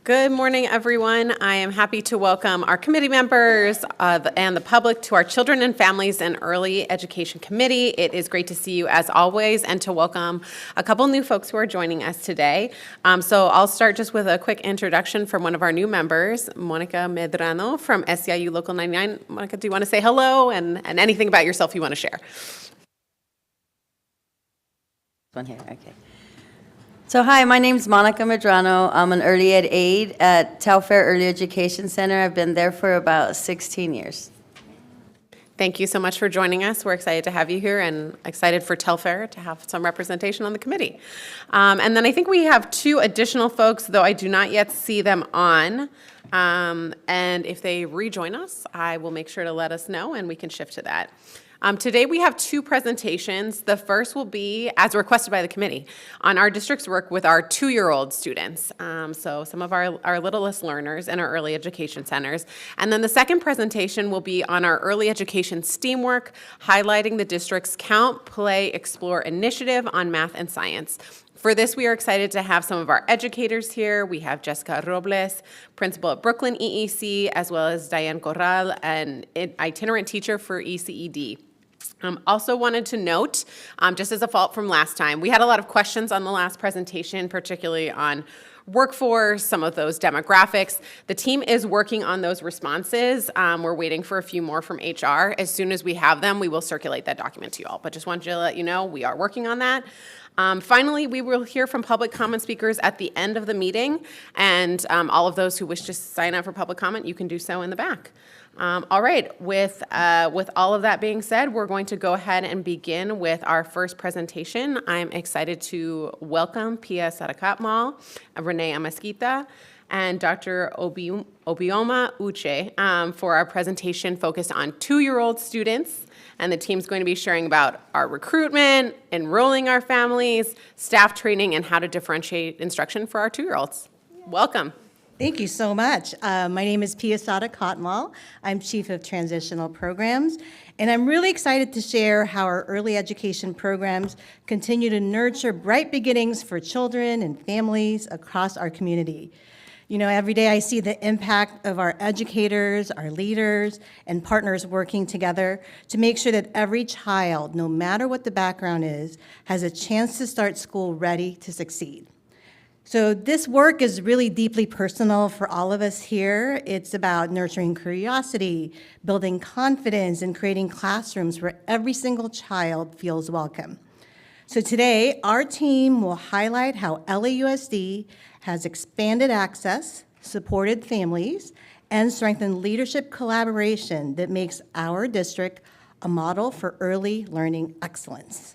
Good morning, everyone. I am happy to welcome our committee members and the public to our Children and Families and Early Education Committee. It is great to see you as always and to welcome a couple new folks who are joining us today. So I'll start just with a quick introduction from one of our new members, Monica Medrano from SEIU Local 99. Monica, do you want to say hello and anything about yourself you want to share? One here, okay. So hi, my name is Monica Medrano. I'm an early ed aide at Telfair Early Education Center. I've been there for about 16 years. Thank you so much for joining us. We're excited to have you here and excited for Telfair to have some representation on the committee. And then I think we have two additional folks, though I do not yet see them on. And if they rejoin us, I will make sure to let us know and we can shift to that. Today we have two presentations. The first will be, as requested by the committee, on our district's work with our 2-year-old students, so some of our littlest learners in our early education centers. And then the second presentation will be on our early education STEAM work, highlighting the district's Count, Play, Explore initiative on math and science. For this, we are excited to have some of our educators here. We have Jessica Robles, principal at Brooklyn EEC, as well as Diane Corral, an itinerant teacher for ECED. Also wanted to note, just as a follow-up from last time, we had a lot of questions on the last presentation, particularly on workforce, some of those demographics. The team is working on those responses. We're waiting for a few more from HR. As soon as we have them, we will circulate that document to you all. But just wanted to let you know we are working on that. Finally, we will hear from public comment speakers at the end of the meeting, and all of those who wish to sign up for public comment, you can do so in the back. All right, with all of that being said, we're going to go ahead and begin with our first presentation. I'm excited to welcome Pia Sarakatmal, Renee Amasquita, and Dr. Obioma Uche for our presentation focused on 2-year-old students. And the team's going to be sharing about our recruitment, enrolling our families, staff training, and how to differentiate instruction for our 2-year-olds. Welcome. Thank you so much. My name is Pia Sarakatmal. I'm Chief of Transitional Programs, and I'm really excited to share how our early education programs continue to nurture bright beginnings for children and families across our community. You know, every day I see the impact of our educators, our leaders, and partners working together to make sure that every child, no matter what the background is, has a chance to start school ready to succeed. So this work is really deeply personal for all of us here. It's about nurturing curiosity, building confidence, and creating classrooms where every single child feels welcome. So today, our team will highlight how LAUSD has expanded access, supported families, and strengthened leadership collaboration that makes our district a model for early learning excellence.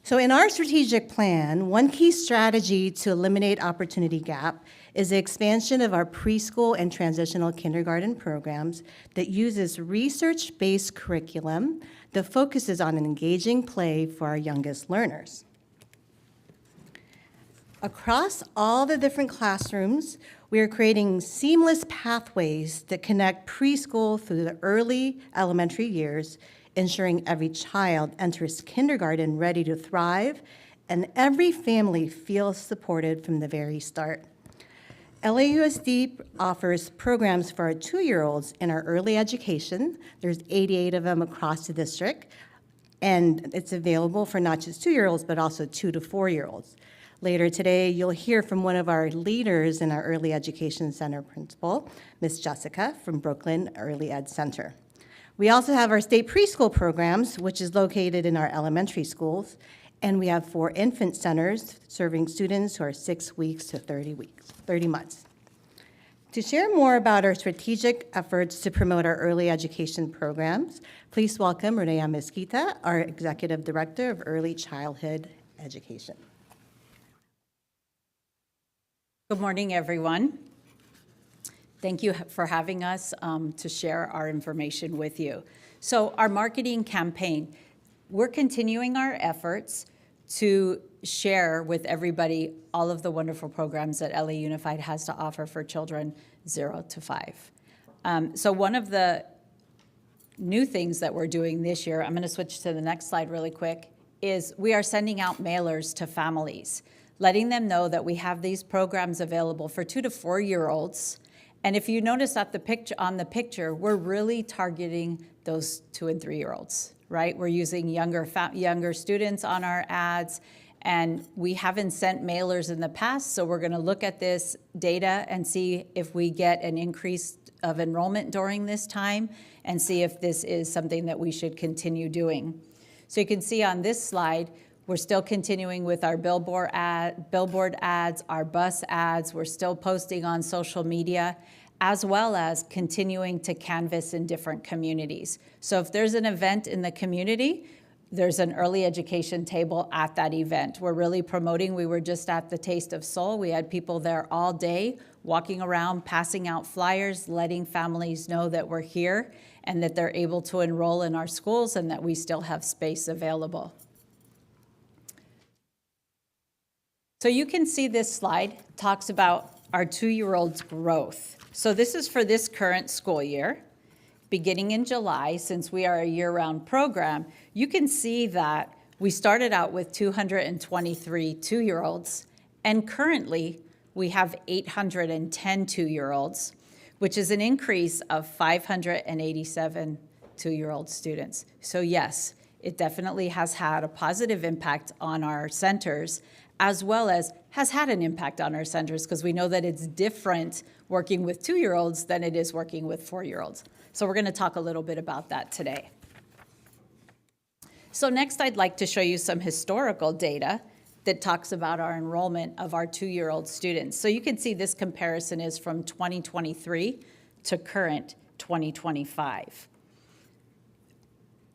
So in our strategic plan, one key strategy to eliminate opportunity gap is the expansion of our preschool and transitional kindergarten programs that uses research-based curriculum that focuses on an engaging play for our youngest learners. Across all the different classrooms, we are creating seamless pathways that connect preschool through the early elementary years, ensuring every child enters kindergarten ready to thrive, and every family feels supported from the very start. LAUSD offers programs for our 2-year-olds in our early education. There's 88 of them across the district, and it's available for not just 2-year-olds, but also 2 to 4-year-olds. Later today, you'll hear from one of our leaders in our Early Education Center principal, Ms. Jessica from Brooklyn Early Ed Center. We also have our state preschool programs, which is located in our elementary schools, and we have 4 infant centers serving students who are 6 weeks to 30 months. To share more about our strategic efforts to promote our early education programs, please welcome Renee Amasquita, our Executive Director of Early Childhood Education. Good morning, everyone. Thank you for having us to share our information with you. So our marketing campaign, we're continuing our efforts to share with everybody all of the wonderful programs that LA Unified has to offer for children 0 to 5. So one of the new things that we're doing this year, I'm going to switch to the next slide really quick, is we are sending out mailers to families. letting them know that we have these programs available for 2 to 4-year-olds. And if you notice on the picture, we're really targeting those 2 and 3-year-olds, right? We're using younger students on our ads, and we haven't sent mailers in the past, so we're going to look at this data and see if we get an increase of enrollment during this time and see if this is something that we should continue doing. So you can see on this slide, we're still continuing with our billboard ads, our bus ads. We're still posting on social media, as well as continuing to canvass in different communities. So if there's an event in the community, there's an early education table at that event. We're really promoting. We were just at the Taste of Soul. We had people there all day walking around, passing out flyers, letting families know that we're here and that they're able to enroll in our schools and that we still have space available. So you can see this slide talks about our 2-year-olds' growth. So this is for this current school year. Beginning in July, since we are a year-round program, you can see that we started out with 223 2-year-olds, and currently we have 810 2-year-olds, which is an increase of 587 2-year-old students. So yes, it definitely has had a positive impact on our centers, as well as has had an impact on our centers, because we know that it's different working with 2-year-olds than it is working with 4-year-olds. So we're going to talk a little bit about that today. So next, I'd like to show you some historical data that talks about our enrollment of our 2-year-old students. So you can see this comparison is from 2023 to current 2025.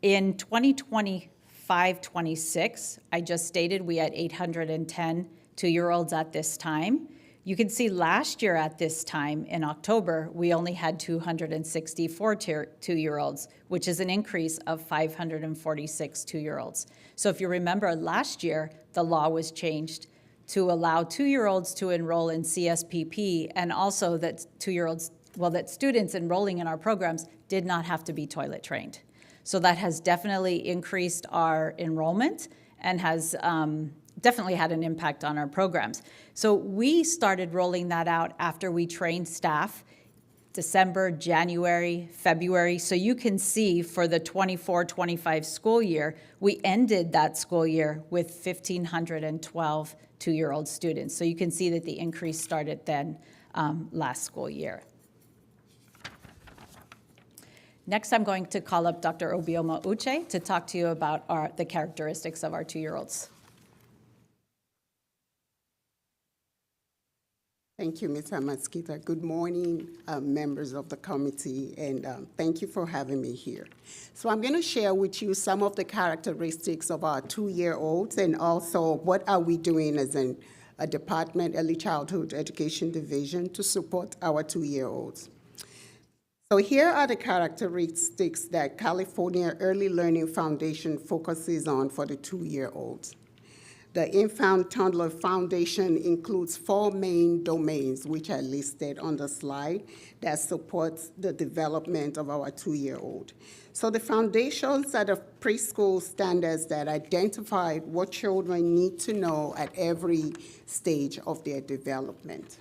In 2025-26, I just stated we had 810 2-year-olds at this time. You can see last year at this time in October, we only had 264 2-year-olds, which is an increase of 546 2-year-olds. So if you remember, last year, the law was changed to allow 2-year-olds to enroll in CSPP, and also that 2-year-olds, that students enrolling in our programs did not have to be toilet trained. So that has definitely increased our enrollment and has definitely had an impact on our programs. So we started rolling that out after we trained staff, December, January, February. So you can see for the 24-25 school year, we ended that school year with 1,512 2-year-old students. So you can see that the increase started then last school year. Next, I'm going to call up Dr. Obioma Uche to talk to you about the characteristics of our 2-year-olds. Thank you, Ms. Amaskita. Good morning, members of the committee, and thank you for having me here. So I'm going to share with you some of the characteristics of our 2-year-olds, and also what are we doing as a department, Early Childhood Education Division, to support our 2-year-olds. So here are the characteristics that California Early Learning Foundation focuses on for the 2-year-olds. The Infant Toddler Foundation includes 4 main domains, which are listed on the slide, that supports the development of our 2-year-old. So the foundations are the preschool standards that identify what children need to know at every stage of their development.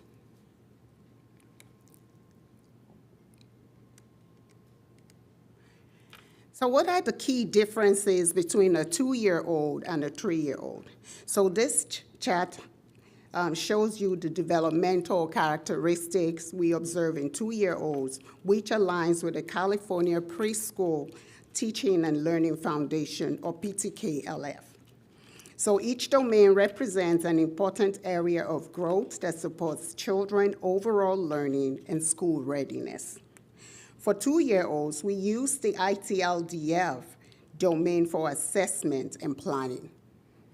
So what are the key differences between a 2-year-old and a 3-year-old? So this chart shows you the developmental characteristics we observe in 2-year-olds, which aligns with the California Preschool Teaching and Learning Foundation, or PTKLF. So each domain represents an important area of growth that supports children overall learning and school readiness. For 2-year-olds, we use the ITLDF domain for assessment and planning,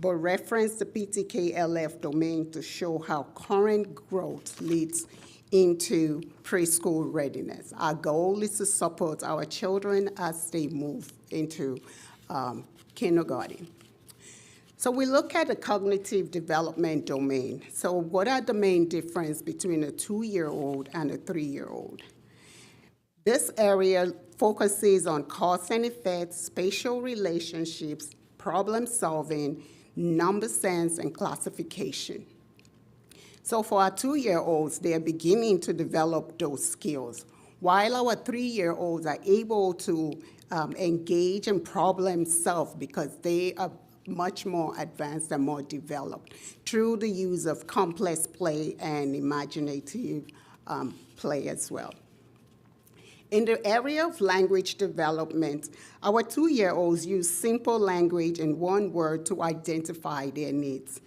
but reference the PTKLF domain to show how current growth leads into preschool readiness. Our goal is to support our children as they move into kindergarten. So we look at the cognitive development domain. So what are the main differences between a 2-year-old and a 3-year-old? This area focuses on cause and effect, spatial relationships, problem solving, number sense, and classification. So for our 2-year-olds, they're beginning to develop those skills, while our 3-year-olds are able to engage and problem solve because they are much more advanced and more developed through the use of complex play and imaginative play as well. In the area of language development, our 2-year-olds use simple language in one word to identify their needs.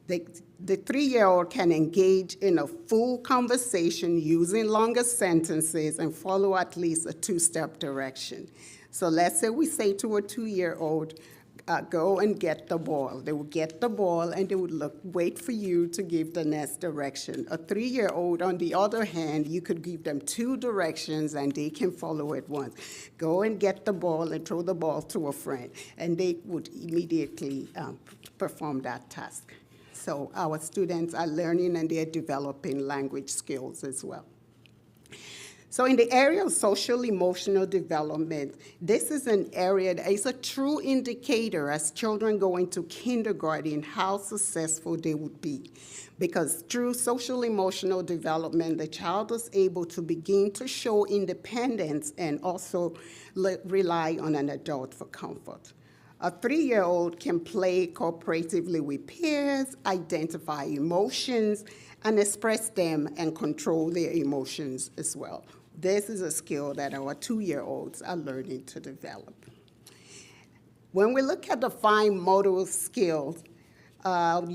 The 3-year-old can engage in a full conversation using longer sentences and follow at least a 2-step direction. So let's say we say to a 2-year-old, go and get the ball. They would get the ball and they would wait for you to give the next direction. A 3-year-old, on the other hand, you could give them 2 directions and they can follow it once. Go and get the ball and throw the ball to a friend, and they would immediately perform that task. So our students are learning and they're developing language skills as well. So in the area of social emotional development, this is an area that is a true indicator as children go into kindergarten how successful they would be. Because through social emotional development, the child is able to begin to show independence and also rely on an adult for comfort. A 3-year-old can play cooperatively with peers, identify emotions, and express them and control their emotions as well. This is a skill that our 2-year-olds are learning to develop. When we look at the fine motor skills, our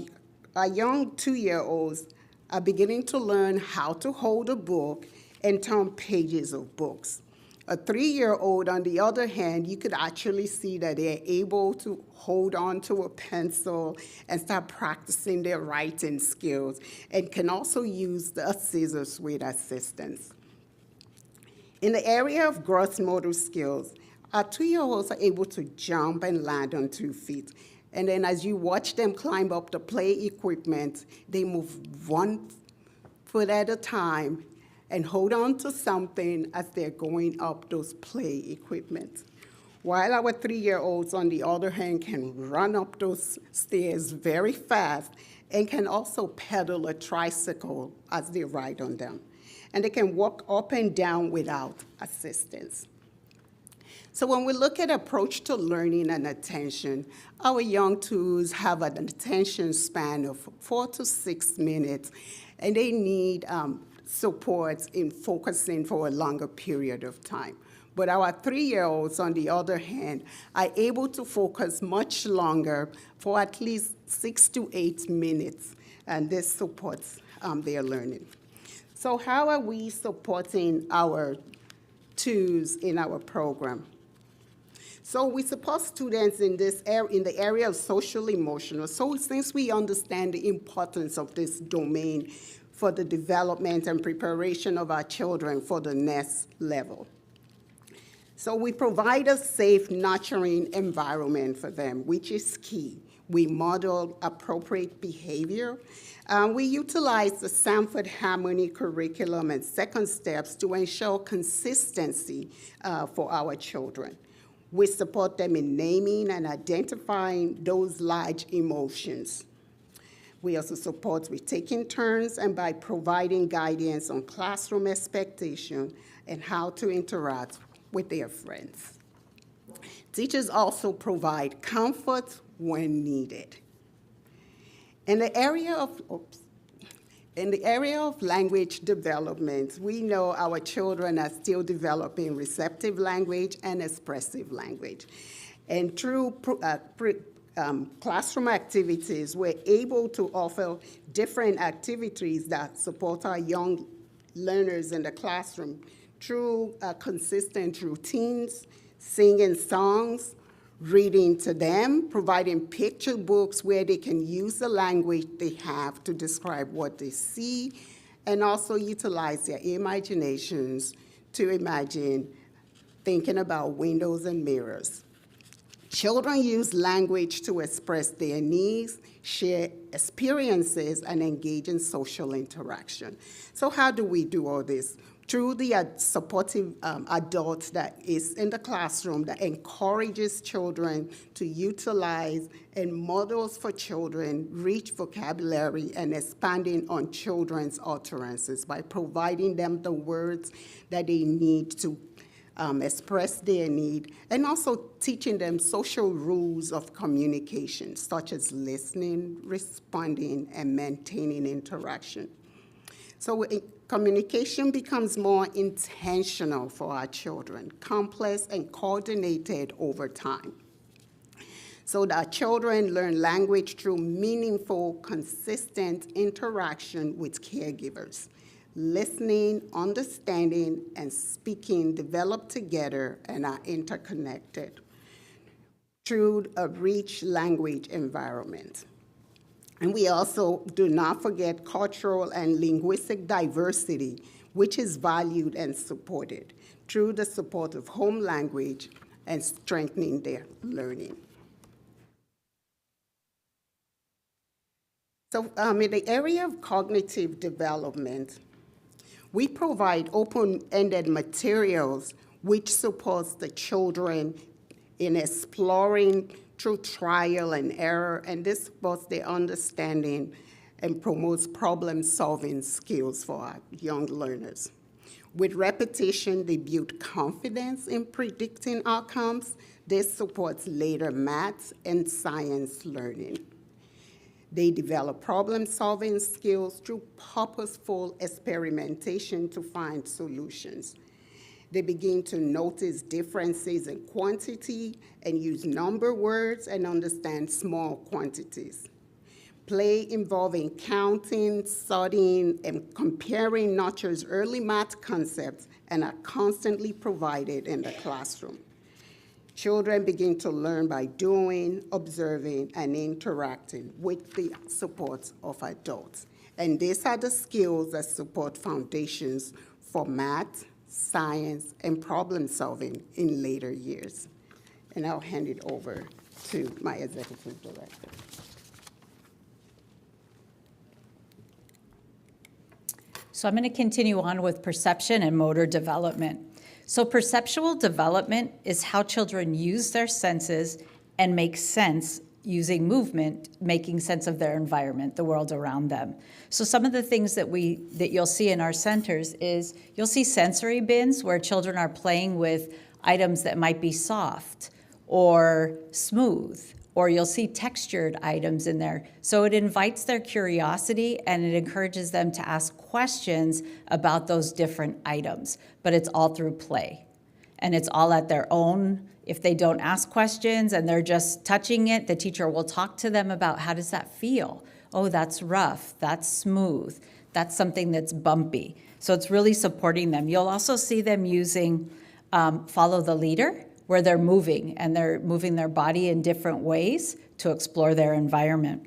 young 2-year-olds are beginning to learn how to hold a book and turn pages of books. A 3-year-old, on the other hand, you could actually see that they're able to hold on to a pencil and start practicing their writing skills, and can also use the scissors with assistance. In the area of gross motor skills, our 2-year-olds are able to jump and land on 2 feet. And then as you watch them climb up the play equipment, they move 1 foot at a time and hold on to something as they're going up those play equipment. While our 3-year-olds, on the other hand, can run up those stairs very fast and can also pedal a tricycle as they ride on them. And they can walk up and down without assistance. So when we look at approach to learning and attention, our young 2s have an attention span of 4 to 6 minutes, and they need support in focusing for a longer period of time. But our 3-year-olds, on the other hand, are able to focus much longer for at least 6 to 8 minutes, and this supports their learning. So how are we supporting our 2s in our program? So we support students in the area of social emotional. So since we understand the importance of this domain for the development and preparation of our children for the next level. So we provide a safe, nurturing environment for them, which is key. We model appropriate behavior. We utilize the Sanford Harmony curriculum and second steps to ensure consistency for our children. We support them in naming and identifying those large emotions. We also support with taking turns and by providing guidance on classroom expectation and how to interact with their friends. Teachers also provide comfort when needed. In the area of language development, we know our children are still developing receptive language and expressive language. And through classroom activities, we're able to offer different activities that support our young learners in the classroom through consistent routines, singing songs, reading to them, providing picture books where they can use the language they have to describe what they see, and also utilize their imaginations to imagine thinking about windows and mirrors. Children use language to express their needs, share experiences, and engage in social interaction. So how do we do all this? through the supportive adult that is in the classroom that encourages children to utilize and models for children rich vocabulary and expanding on children's utterances by providing them the words that they need to express their need, and also teaching them social rules of communication, such as listening, responding, and maintaining interaction. So communication becomes more intentional for our children, complex and coordinated over time. So that children learn language through meaningful, consistent interaction with caregivers. Listening, understanding, and speaking develop together and are interconnected through a rich language environment. And we also do not forget cultural and linguistic diversity, which is valued and supported through the support of home language and strengthening their learning. So in the area of cognitive development, we provide open-ended materials which supports the children in exploring through trial and error, and this supports their understanding and promotes problem-solving skills for our young learners. With repetition, they build confidence in predicting outcomes. This supports later math and science learning. They develop problem-solving skills through purposeful experimentation to find solutions. They begin to notice differences in quantity and use number words and understand small quantities. Play involving counting, sorting, and comparing nurtures early math concepts and are constantly provided in the classroom. Children begin to learn by doing, observing, and interacting with the support of adults. And these are the skills that support foundations for math, science, and problem solving in later years. And I'll hand it over to my executive director. So I'm going to continue on with perception and motor development. So perceptual development is how children use their senses and make sense using movement, making sense of their environment, the world around them. So some of the things that you'll see in our centers is you'll see sensory bins where children are playing with items that might be soft or smooth, or you'll see textured items in there. So it invites their curiosity and it encourages them to ask questions about those different items, but it's all through play. And it's all at their own. If they don't ask questions and they're just touching it, the teacher will talk to them about how does that feel? Oh, that's rough, that's smooth, that's something that's bumpy. So it's really supporting them. You'll also see them using follow the leader, where they're moving and they're moving their body in different ways to explore their environment.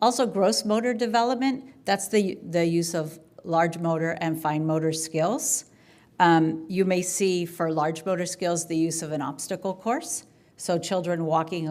Also, gross motor development, that's the use of large motor and fine motor skills. You may see for large motor skills the use of an obstacle course, so children walking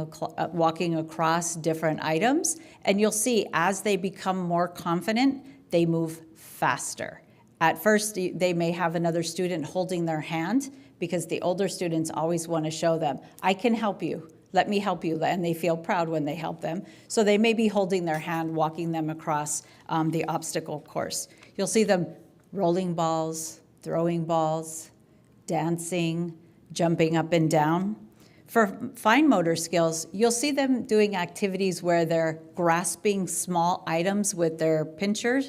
across different items, and you'll see as they become more confident, they move faster. At first, they may have another student holding their hand because the older students always want to show them, I can help you, let me help you, and they feel proud when they help them. So they may be holding their hand, walking them across the obstacle course. You'll see them rolling balls, throwing balls, dancing, jumping up and down. For fine motor skills, you'll see them doing activities where they're grasping small items with their pincher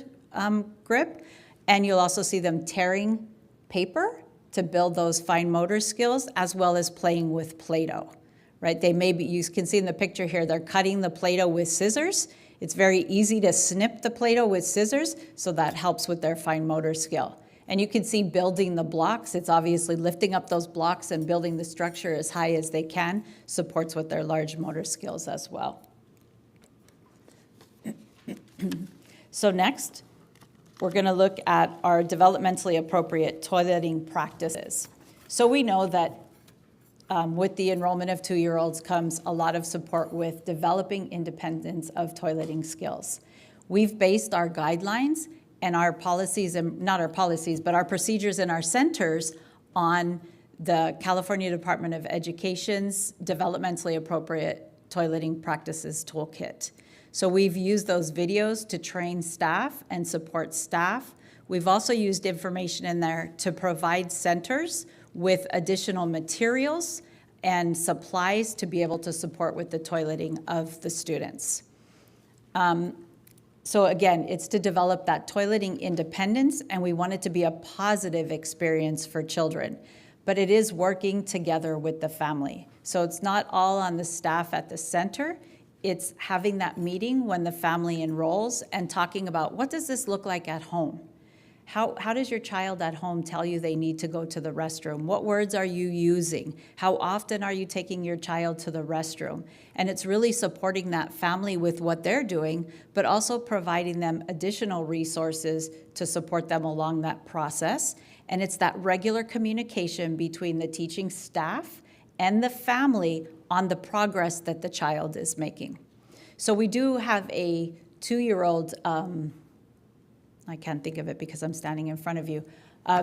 grip, and you'll also see them tearing paper to build those fine motor skills, as well as playing with Play-Doh, right? They may be, you can see in the picture here, they're cutting the Play-Doh with scissors. It's very easy to snip the Play-Doh with scissors, so that helps with their fine motor skill. And you can see building the blocks. It's obviously lifting up those blocks and building the structure as high as they can, supports with their large motor skills as well. So next, we're going to look at our developmentally appropriate toileting practices. So we know that with the enrollment of 2-year-olds comes a lot of support with developing independence of toileting skills. We've based our guidelines and our policies, and not our policies, but our procedures in our centers on the California Department of Education's developmentally appropriate toileting practices toolkit. So we've used those videos to train staff and support staff. We've also used information in there to provide centers with additional materials and supplies to be able to support with the toileting of the students. So again, it's to develop that toileting independence, and we want it to be a positive experience for children. But it is working together with the family. So it's not all on the staff at the center. It's having that meeting when the family enrolls and talking about, what does this look like at home? How does your child at home tell you they need to go to the restroom? What words are you using? How often are you taking your child to the restroom? And it's really supporting that family with what they're doing, but also providing them additional resources to support them along that process. And it's that regular communication between the teaching staff and the family on the progress that the child is making. So we do have a 2-year-old, I can't think of it because I'm standing in front of you,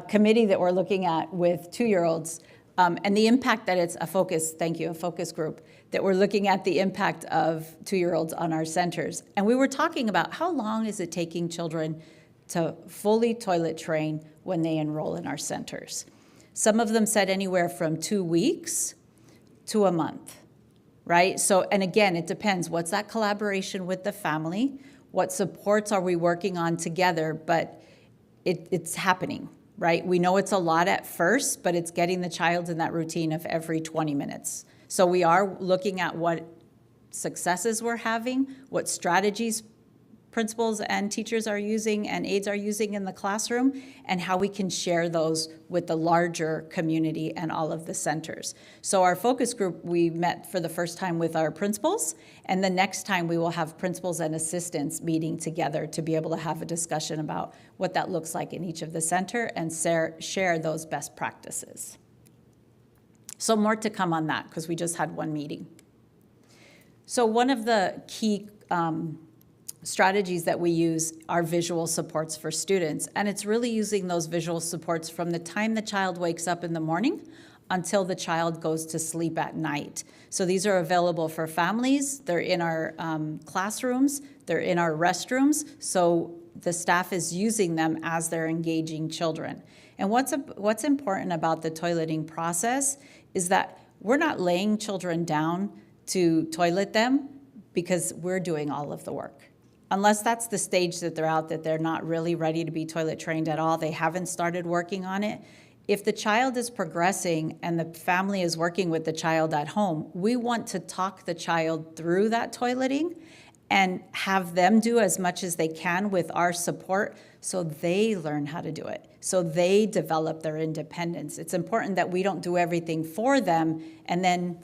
committee that we're looking at with 2-year-olds, and the impact that it's a focus group, that we're looking at the impact of 2-year-olds on our centers. And we were talking about how long is it taking children to fully toilet train when they enroll in our centers. Some of them said anywhere from 2 weeks to a month, right? So, and again, it depends. What's that collaboration with the family? What supports are we working on together? But it's happening, right? We know it's a lot at first, but it's getting the child in that routine of every 20 minutes. So we are looking at what successes we're having, what strategies principals and teachers are using and aides are using in the classroom, and how we can share those with the larger community and all of the centers. So our focus group, we met for the first time with our principals, and the next time we will have principals and assistants meeting together to be able to have a discussion about what that looks like in each of the center and share those best practices. So more to come on that because we just had one meeting. So one of the key strategies that we use are visual supports for students. And it's really using those visual supports from the time the child wakes up in the morning until the child goes to sleep at night. So these are available for families. They're in our classrooms. They're in our restrooms. So the staff is using them as they're engaging children. And what's important about the toileting process is that we're not laying children down to toilet them because we're doing all of the work. Unless that's the stage that they're out, that they're not really ready to be toilet trained at all, they haven't started working on it. If the child is progressing and the family is working with the child at home, we want to talk the child through that toileting and have them do as much as they can with our support so they learn how to do it, so they develop their independence. It's important that we don't do everything for them and then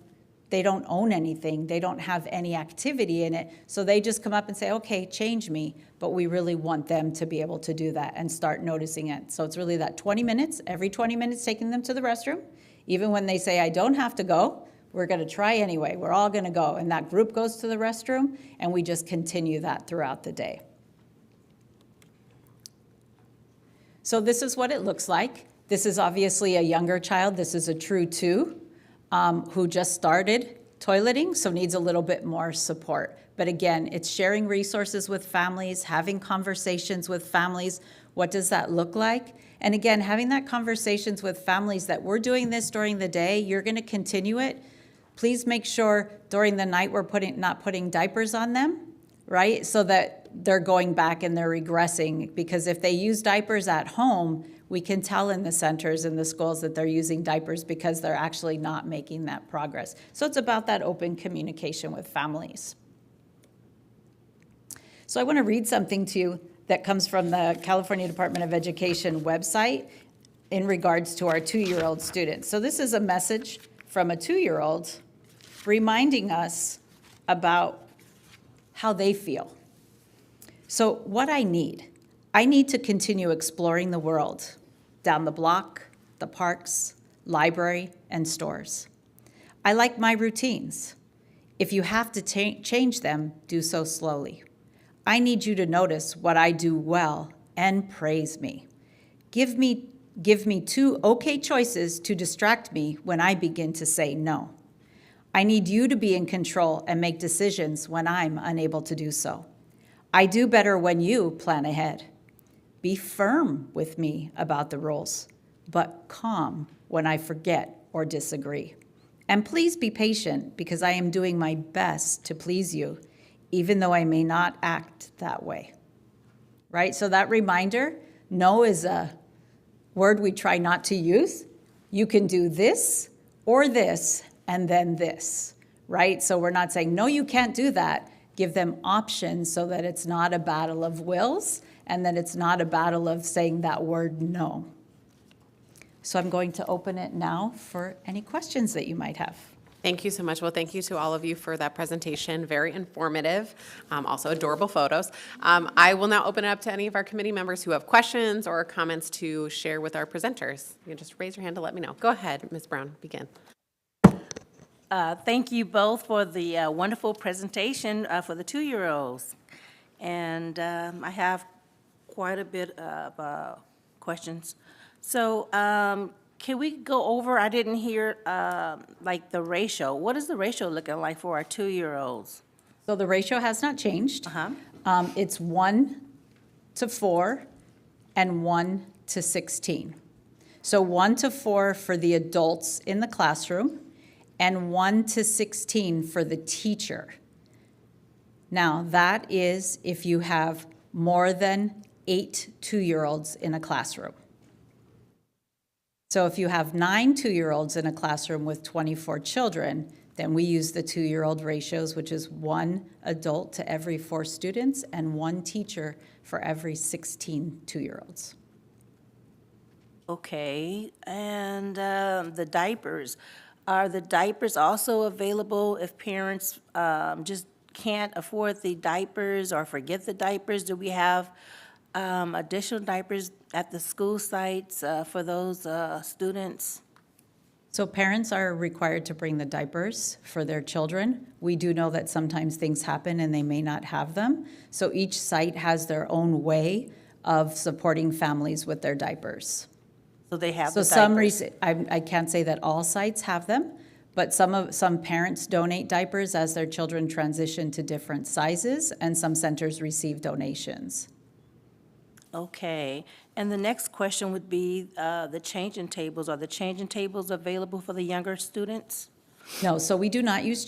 they don't own anything, they don't have any activity in it, so they just come up and say, okay, change me, but we really want them to be able to do that and start noticing it. So it's really that 20 minutes, every 20 minutes taking them to the restroom. Even when they say, I don't have to go, we're gonna try anyway, we're all gonna go, and that group goes to the restroom, and we just continue that throughout the day. So this is what it looks like. This is obviously a younger child, this is a true 2. Who just started toileting, so needs a little bit more support. But again, it's sharing resources with families, having conversations with families. What does that look like? And again, having that conversations with families that we're doing this during the day, you're gonna continue it. Please make sure during the night we're not putting diapers on them, right? So that they're going back and they're regressing, because if they use diapers at home, we can tell in the centers and the schools that they're using diapers because they're actually not making that progress. So it's about that open communication with families. So I want to read something to you that comes from the California Department of Education website in regards to our 2-year-old students. So this is a message from a 2-year-old reminding us about how they feel. So what I need to continue exploring the world, down the block, the parks, library, and stores. I like my routines. If you have to change them, do so slowly. I need you to notice what I do well and praise me. Give me two okay choices to distract me when I begin to say no. I need you to be in control and make decisions when I'm unable to do so. I do better when you plan ahead. Be firm with me about the rules, but calm when I forget or disagree. And please be patient because I am doing my best to please you, even though I may not act that way. Right? So that reminder, no is a word we try not to use. You can do this or this and then this, right? So we're not saying, no, you can't do that. Give them options so that it's not a battle of wills and that it's not a battle of saying that word no. So I'm going to open it now for any questions that you might have. Thank you so much. Well, thank you to all of you for that presentation. Very informative, also adorable photos. I will now open it up to any of our committee members who have questions or comments to share with our presenters. You can just raise your hand to let me know. Go ahead, Ms. Brown, begin. Thank you both for the wonderful presentation for the 2-year-olds. And I have quite a bit of questions. So can we go over, I didn't hear like the ratio. What is the ratio looking like for our 2-year-olds? So the ratio has not changed. Uh-huh. It's 1 to 4 and 1 to 16. So 1 to 4 for the adults in the classroom and 1 to 16 for the teacher. Now, that is if you have more than 8 2-year-olds in a classroom. So if you have 9 2-year-olds in a classroom with 24 children, then we use the 2-year-old ratios, which is 1 adult to every 4 students and 1 teacher for every 16 2-year-olds. Okay, and the diapers. Are the diapers also available if parents just can't afford the diapers or forget the diapers? Do we have additional diapers at the school sites for those students? So parents are required to bring the diapers for their children. We do know that sometimes things happen and they may not have them. So each site has their own way of supporting families with their diapers. So they have So the some diapers? I can't say that all sites have them, but some parents donate diapers as their children transition to different sizes, and some centers receive donations. Okay, and the next question would be the changing tables. Are the changing tables available for the younger students? No, so we do not use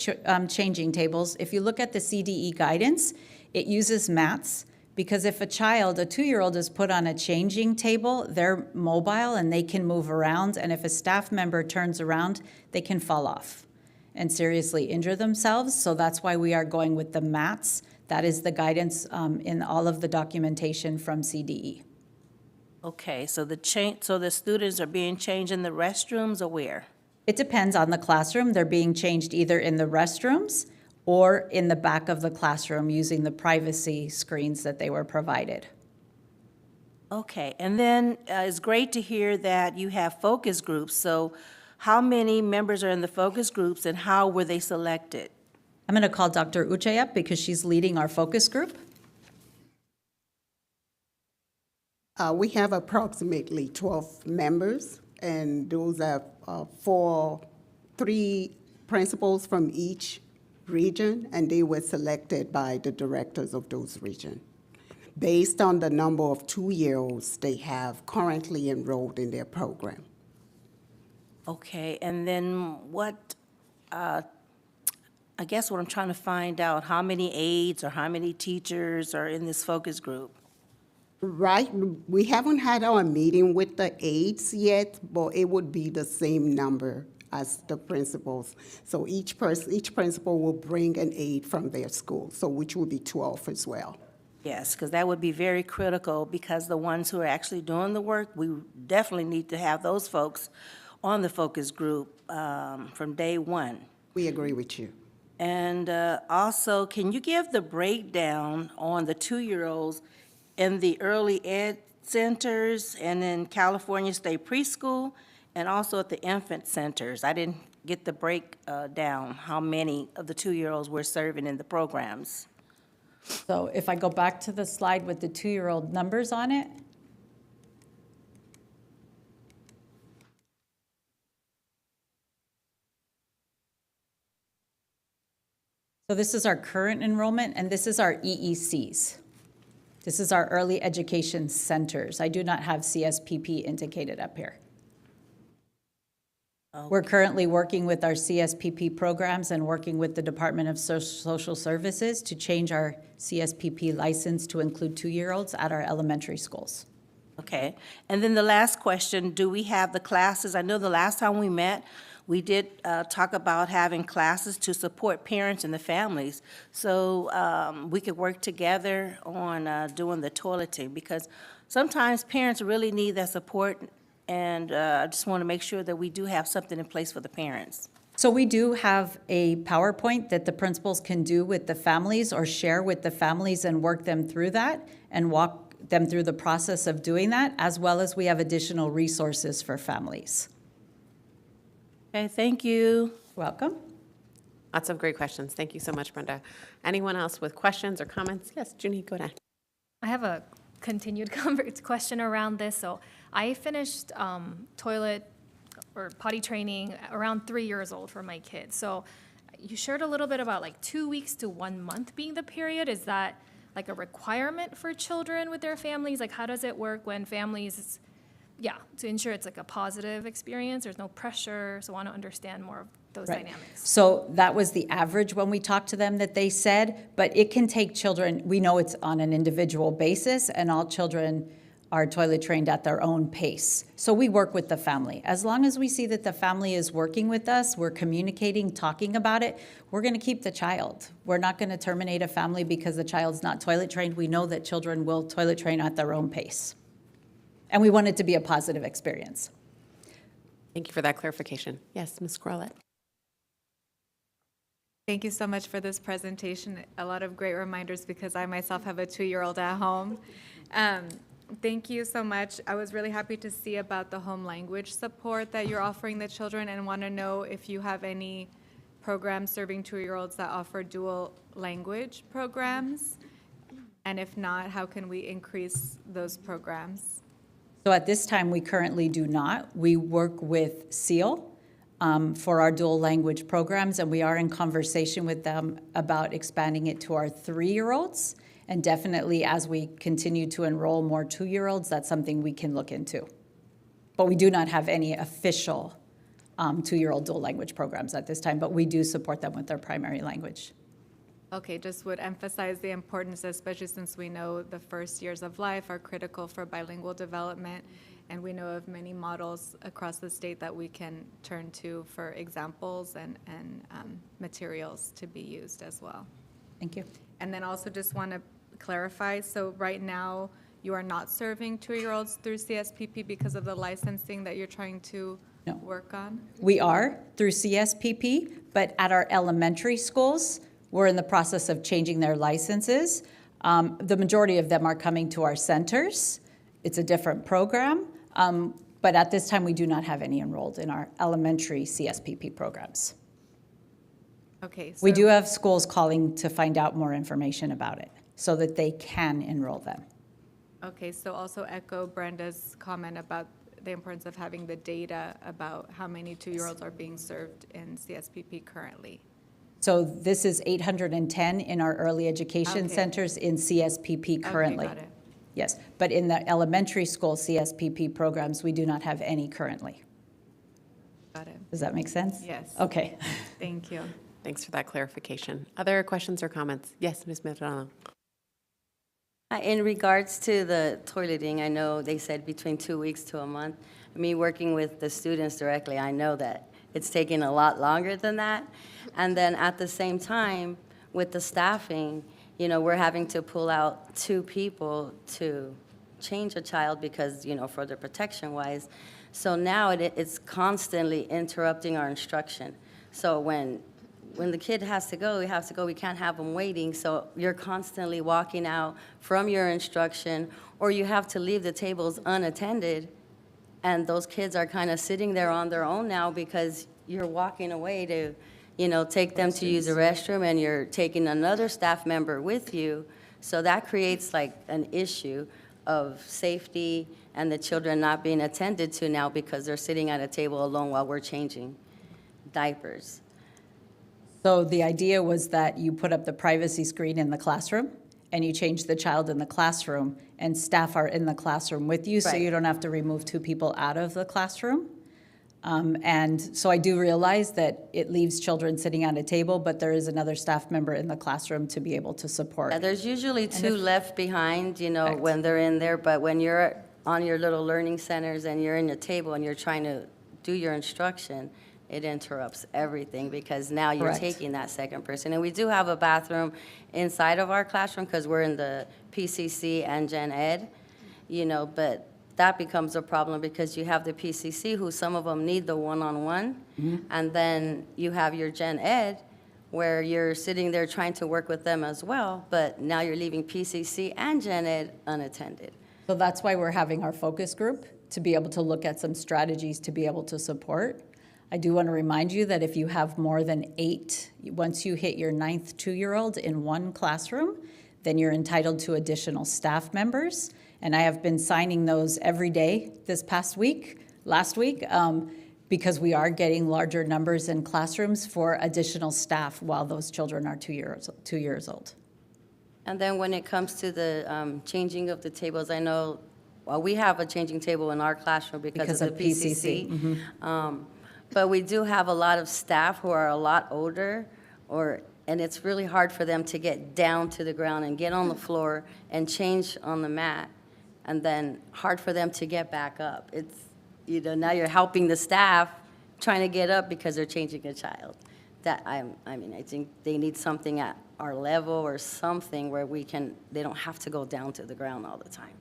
changing tables. If you look at the CDE guidance, it uses mats, because if a 2-year-old is put on a changing table, they're mobile and they can move around, and if a staff member turns around, they can fall off and seriously injure themselves. So that's why we are going with the mats. That is the guidance in all of the documentation from CDE. Okay, so the students are being changed in the restrooms or where? It depends on the classroom. They're being changed either in the restrooms or in the back of the classroom using the privacy screens that they were provided. Okay, and then it's great to hear that you have focus groups. So how many members are in the focus groups and how were they selected? I'm going to call Dr. Uche up because she's leading our focus group. We have approximately 12 members, and those are 3 principals from each region, and they were selected by the directors of those regions based on the number of 2-year-olds they have currently enrolled in their program. Okay, and then I guess what I'm trying to find out, how many aides or how many teachers are in this focus group? Right, we haven't had our meeting with the aides yet, but it would be the same number as the principals. So each principal will bring an aide from their school, so which will be 12 as well. Yes, because that would be very critical, because the ones who are actually doing the work, we definitely need to have those folks on the focus group from day one. We agree with you. And also, can you give the breakdown on the 2-year-olds in the early ed centers and in California State Preschool, and also at the infant centers? I didn't get the breakdown, how many of the 2-year-olds we're serving in the programs. So if I go back to the slide with the 2-year-old numbers on it. So this is our current enrollment, and this is our EECs. This is our early education centers. I do not have CSPP indicated up here. We're currently working with our CSPP programs and working with the Department of Social Services to change our CSPP license to include 2-year-olds at our elementary schools. Okay. And then the last question, do we have the classes? I know the last time we met, we did talk about having classes to support parents and the families. So we could work together on doing the toileting, because sometimes parents really need that support, and I just want to make sure that we do have something in place for the parents. So we do have a PowerPoint that the principals can do with the families or share with the families and work them through that and walk them through the process of doing that, as well as we have additional resources for families. Okay, thank you. Welcome. Lots of great questions. Thank you so much, Brenda. Anyone else with questions or comments? Yes, Junie, go ahead. I have a continued question around this. So I finished toilet or potty training around 3 years old for my kids. So you shared a little bit about like 2 weeks to 1 month being the period. Is that like a requirement for children with their families? Like how does it work when families, to ensure it's like a positive experience, there's no pressure. So I want to understand more of those Right. dynamics. So that was the average when we talked to them that they said, but it can take children, we know it's on an individual basis, and all children are toilet trained at their own pace. So we work with the family. As long as we see that the family is working with us, we're communicating, talking about it, we're going to keep the child. We're not going to terminate a family because the child's not toilet trained. We know that children will toilet train at their own pace. And we want it to be a positive experience. Thank you for that clarification. Yes, Ms. Corlett. Thank you so much for this presentation. A lot of great reminders because I myself have a 2-year-old at home. Thank you so much. I was really happy to see about the home language support that you're offering the children, and want to know if you have any programs serving 2-year-olds that offer dual language programs. And if not, how can we increase those programs? So at this time, we currently do not. We work with SEAL for our dual language programs, and we are in conversation with them about expanding it to our 3-year-olds. And definitely, as we continue to enroll more 2-year-olds, that's something we can look into. But we do not have any official 2-year-old dual language programs at this time, but we do support them with their primary language. Okay, just would emphasize the importance, especially since we know the first years of life are critical for bilingual development, and we know of many models across the state that we can turn to for examples and materials to be used as well. Thank you. And then also just want to clarify, so right now you are not serving 2-year-olds through CSPP because of the licensing that you're trying to No. work on? We are through CSPP, but at our elementary schools, we're in the process of changing their licenses. The majority of them are coming to our centers. It's a different program, but at this time, we do not have any enrolled in our elementary CSPP programs. Okay. We so- do have schools calling to find out more information about it so that they can enroll them. Okay, so also echo Brenda's comment about the importance of having the data about how many 2-year-olds are being served in CSPP currently. So this is 810 in our early education Okay. centers in CSPP currently. got it. Yes, but in the elementary school CSPP programs, we do not have any currently. Got it. Does that make sense? Yes. Okay. Thank you. Thanks for that clarification. Other questions or comments? Yes, Ms. Medrano. In regards to the toileting, I know they said between 2 weeks to a month. Me working with the students directly, I know that it's taking a lot longer than that. And then at the same time, with the staffing, you know, we're having to pull out 2 people to change a child because, you know, for the protection wise. So now it's constantly interrupting our instruction. So when the kid has to go, he has to go. We can't have them waiting. So you're constantly walking out from your instruction, or you have to leave the tables unattended, and those kids are kind of sitting there on their own now because you're walking away to take them to use the restroom, and you're taking another staff member with you. So that creates like an issue of safety and the children not being attended to now because they're sitting at a table alone while we're changing diapers. So the idea was that you put up the privacy screen in the classroom, and you change the child in the classroom, and staff are in the classroom with you, so Right. you don't have to remove two people out of the classroom. And so I do realize that it leaves children sitting at a table, but there is another staff member in the classroom to be able to support. Yeah, there's usually two left behind, Correct. when they're in there, but when you're on your little learning centers and you're in your table and you're trying to do your instruction, it interrupts everything because now you're Correct. taking that second person. And we do have a bathroom inside of our classroom because we're in the PCC and Gen Ed, but that becomes a problem because you have the PCC who some of them need the one-on-one. And then you have your Gen Ed where you're sitting there trying to work with them as well, but now you're leaving PCC and Gen Ed unattended. So that's why we're having our focus group, to be able to look at some strategies to be able to support. I do want to remind you that if you have more than 8, once you hit your 9th 2-year-old in one classroom, then you're entitled to additional staff members. And I have been signing those every day this past week, last week, because we are getting larger numbers in classrooms for additional staff while those children are 2 years old. And then when it comes to the changing of the tables, I know, well, we have a changing table in our classroom because of the PCC. But we do have a lot of staff who are a lot older, and it's really hard for them to get down to the ground and get on the floor and change on the mat, and then hard for them to get back up. It's, now you're helping the staff trying to get up because they're changing a child. I think they need something at our level or something where they don't have to go down to the ground all the time.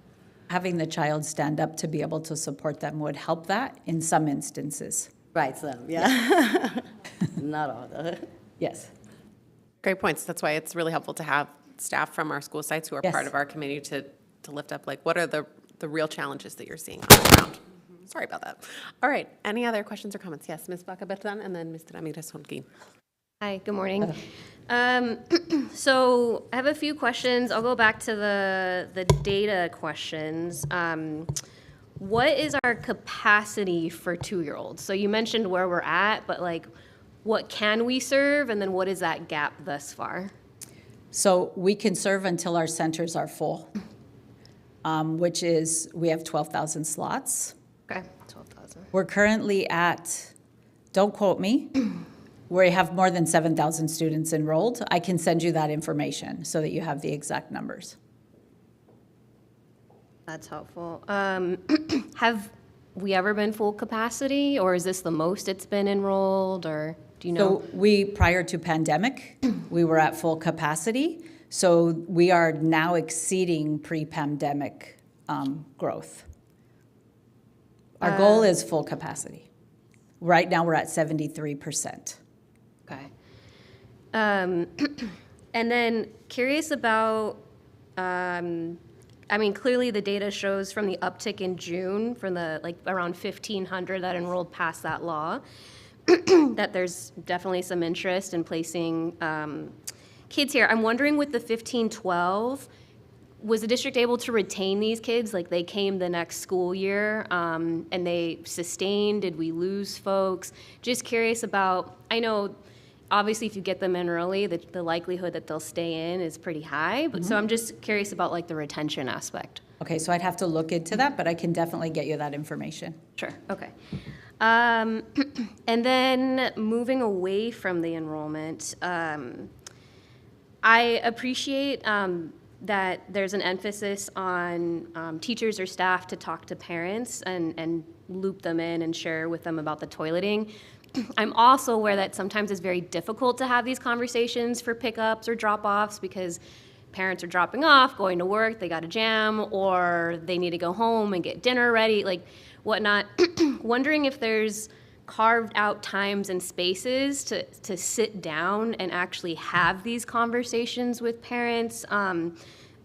Having the child stand up to be able to support them would help that in some instances. Right, so, yeah. Not all, though. Yes. Great points. That's why it's really helpful to have staff from our school sites who are Yes. part of our committee to lift up, like, what are the real challenges that you're seeing on the ground? Sorry about that. All right, any other questions or comments? Yes, Ms. Baca-Bertran, and then Mr. Ramirez Honkin. Hi, good morning. So I have a few questions. I'll go back to the data questions. What is our capacity for 2-year-olds? So you mentioned where we're at, but like, what can we serve, and then what is that gap thus far? So we can serve until our centers are full, which is, we have 12,000 slots. Okay, 12,000. We're currently at, don't quote me, we have more than 7,000 students enrolled. I can send you that information so that you have the exact numbers. That's helpful. Have we ever been full capacity, or is this the most it's been enrolled, or do you know? So prior to pandemic, we were at full capacity. So we are now exceeding pre-pandemic growth. Our goal is full capacity. Right now, we're at 73%. Okay. And then curious about, clearly the data shows from the uptick in June, from the around 1,500 that enrolled past that law, that there's definitely some interest in placing kids here. I'm wondering, with the 1512, was the district able to retain these kids? Like, they came the next school year, and they sustained? Did we lose folks? Just curious about, I know, obviously, if you get them in early, the likelihood that they'll stay in is pretty high. But so I'm just curious about the retention aspect. Okay, so I'd have to look into that, but I can definitely get you that information. Sure, okay. And then moving away from the enrollment, I appreciate that there's an emphasis on teachers or staff to talk to parents and loop them in and share with them about the toileting. I'm also aware that sometimes it's very difficult to have these conversations for pickups or drop-offs because parents are dropping off, going to work, they got a jam, or they need to go home and get dinner ready, whatnot. Wondering if there's carved out times and spaces to sit down and actually have these conversations with parents.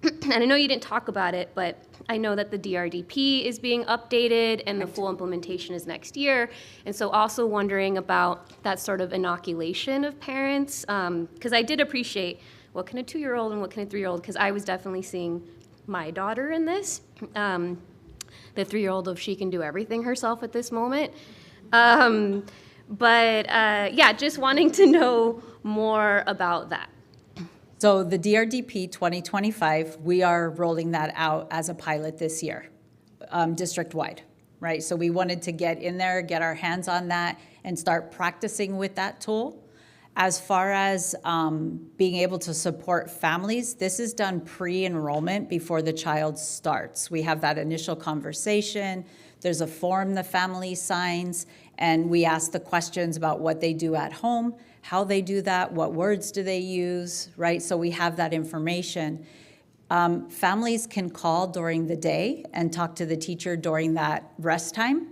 and I know you didn't talk about it, but I know that the DRDP is being updated and the full implementation is next year. And so also wondering about that sort of inoculation of parents, because I did appreciate what can a 2-year-old and what can a 3-year-old, because I was definitely seeing my daughter in this. The 3-year-old, if she can do everything herself at this moment. Yeah, just wanting to know more about that. So the DRDP 2025, we are rolling that out as a pilot this year, district-wide, right? So we wanted to get in there, get our hands on that, and start practicing with that tool. As far as being able to support families, this is done pre-enrollment before the child starts. We have that initial conversation. There's a form the family signs, and we ask the questions about what they do at home, how they do that, what words do they use, right? So we have that information. Families can call during the day and talk to the teacher during that rest time,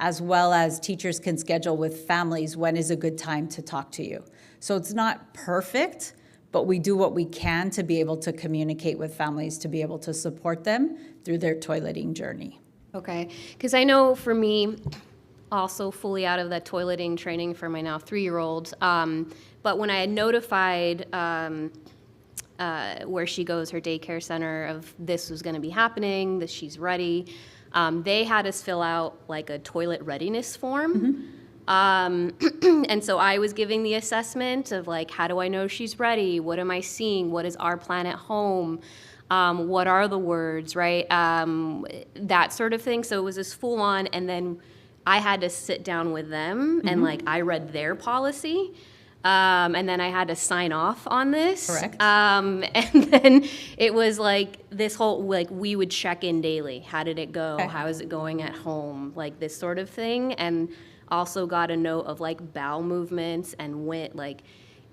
as well as teachers can schedule with families when is a good time to talk to you. So it's not perfect, but we do what we can to be able to communicate with families to be able to support them through their toileting journey. Okay, because I know for me, also fully out of that toileting training for my now 3-year-old, but when I had notified where she goes, her daycare center, of this was going to be happening, that she's ready, they had us fill out like a toilet readiness form. And so I was giving the assessment of like, how do I know she's ready? What am I seeing? What is our plan at home? What are the words, right? That sort of thing. So it was this full on, and then I had to sit down with them and like I read their policy. And then I had to sign off on this. Correct. And then it was like this whole, like, we would check in daily. How did it go? Okay. How is it going at home? Like this sort of thing. And also got a note of like bowel movements and went like,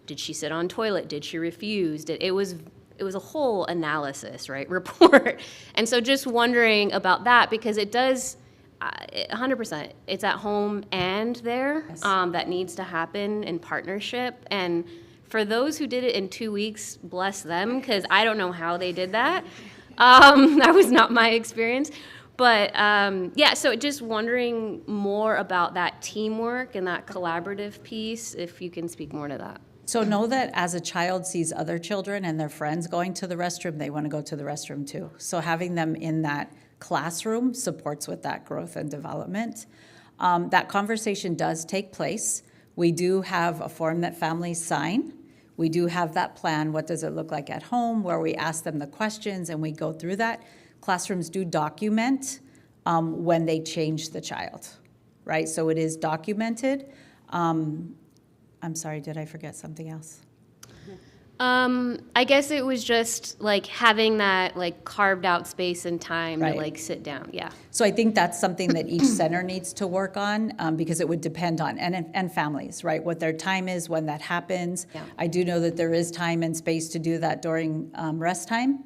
did she sit on toilet? Did she refuse? It was a whole analysis, right, report. And so just wondering about that, because it does, 100%, it's at home and there. Yes. That needs to happen in partnership. And for those who did it in 2 weeks, bless them, because I don't know how they did that. That was not my experience. But yeah, so just wondering more about that teamwork and that collaborative piece, if you can speak more to that. So know that as a child sees other children and their friends going to the restroom, they want to go to the restroom too. So having them in that classroom supports with that growth and development. That conversation does take place. We do have a form that families sign. We do have that plan, what does it look like at home, where we ask them the questions and we go through that. Classrooms do document when they change the child, right? So it is documented. I'm sorry, did I forget something else? I guess it was just like having that like carved out space and time Right. to like sit down. Yeah. So I think that's something that each center needs to work on because it would depend on, and families, right? What their time is when that happens. Yeah. I do know that there is time and space to do that during rest time.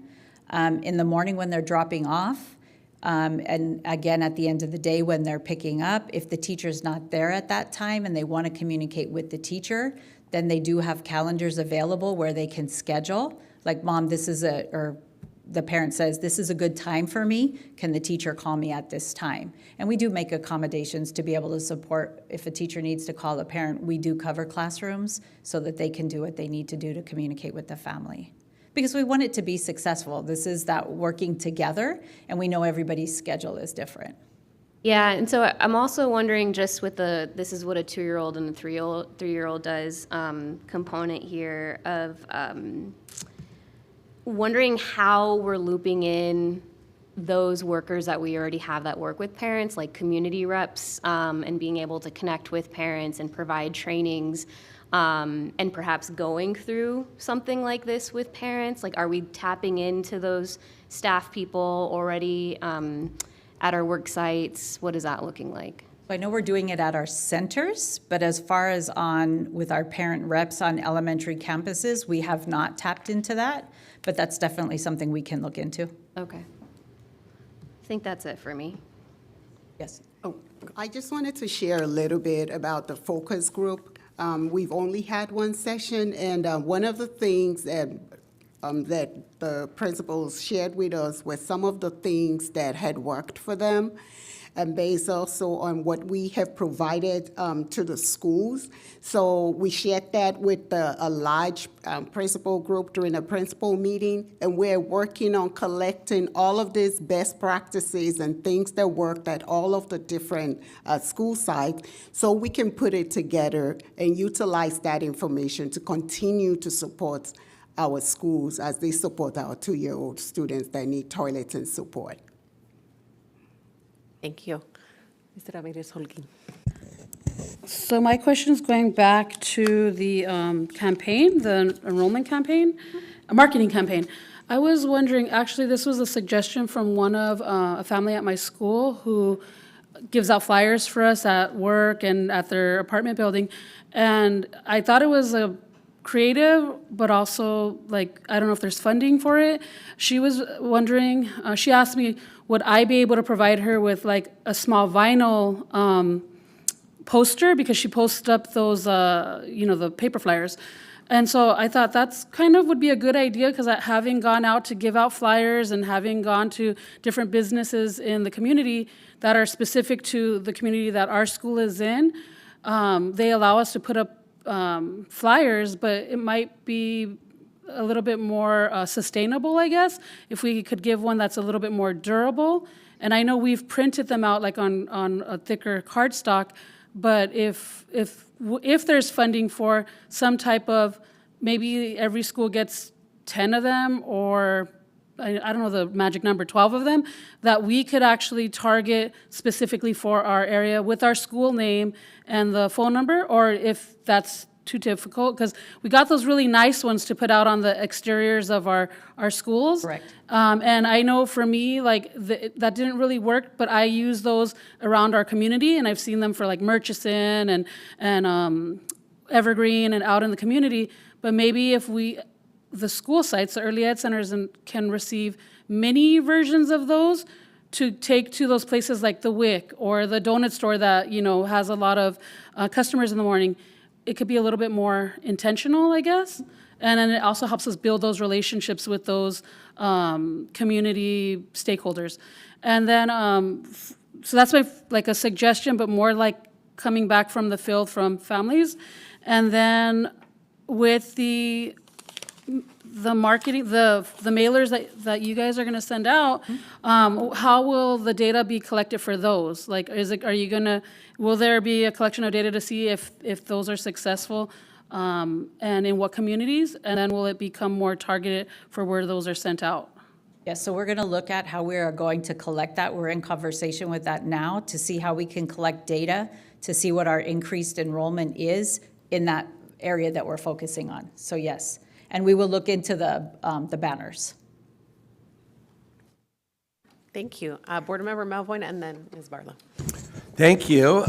In the morning when they're dropping off, and again, at the end of the day when they're picking up, if the teacher's not there at that time and they want to communicate with the teacher, then they do have calendars available where they can schedule. Like, Mom, or the parent says, this is a good time for me. Can the teacher call me at this time? And we do make accommodations to be able to support, if a teacher needs to call a parent, we do cover classrooms so that they can do what they need to do to communicate with the family. Because we want it to be successful. This is that working together, and we know everybody's schedule is different. Yeah, and so I'm also wondering, just with this is what a 2-year-old and a 3-year-old does component here of wondering how we're looping in those workers that we already have that work with parents, like community reps, and being able to connect with parents and provide trainings, and perhaps going through something like this with parents. Like, are we tapping into those staff people already at our work sites? What is that looking like? I know we're doing it at our centers, but as far as with our parent reps on elementary campuses, we have not tapped into that, but that's definitely something we can look into. Okay. I think that's it for me. Yes. Oh, I just wanted to share a little bit about the focus group. We've only had one session, and one of the things that that the principals shared with us were some of the things that had worked for them, and based also on what we have provided to the schools. So we shared that with a large principal group during a principal meeting, and we're working on collecting all of these best practices and things that worked at all of the different school sites, so we can put it together and utilize that information to continue to support our schools as they support our 2-year-old students that need toilets and support. Thank you. Mr. Ramirez Holguin. So my question is going back to the campaign, the enrollment campaign, a marketing campaign. I was wondering, actually, this was a suggestion from one of a family at my school who gives out flyers for us at work and at their apartment building. And I thought it was a creative, but also, like, I don't know if there's funding for it. She was wondering, she asked me, would I be able to provide her with like a small vinyl poster, because she posted up those, the paper flyers. And so I thought that's kind of would be a good idea, because having gone out to give out flyers and having gone to different businesses in the community that are specific to the community that our school is in, they allow us to put up flyers, but it might be a little bit more sustainable, I guess, if we could give one that's a little bit more durable. And I know we've printed them out like on a thicker cardstock, but if there's funding for some type of, maybe every school gets 10 of them, or I don't know the magic number, 12 of them, that we could actually target specifically for our area with our school name and the phone number, or if that's too difficult, because we got those really nice ones to put out on the exteriors of our schools. Correct. And I know for me, like, that didn't really work, but I use those around our community, and I've seen them for like Murchison and Evergreen and out in the community. But maybe if the school sites, the early ed centers, can receive mini versions of those to take to those places like the WIC or the donut store that, has a lot of customers in the morning. It could be a little bit more intentional, I guess. And then it also helps us build those relationships with those community stakeholders. And then, so that's like a suggestion, but more like coming back from the field from families. And then with the marketing, the mailers that you guys are going to send out, how will the data be collected for those? Like, will there be a collection of data to see if those are successful, and in what communities? And then will it become more targeted for where those are sent out? Yes, so we're going to look at how we are going to collect that. We're in conversation with that now to see how we can collect data to see what our increased enrollment is in that area that we're focusing on. So yes, and we will look into the banners. Thank you. Board Member Melvoin, and then Ms. Barlow. Thank you.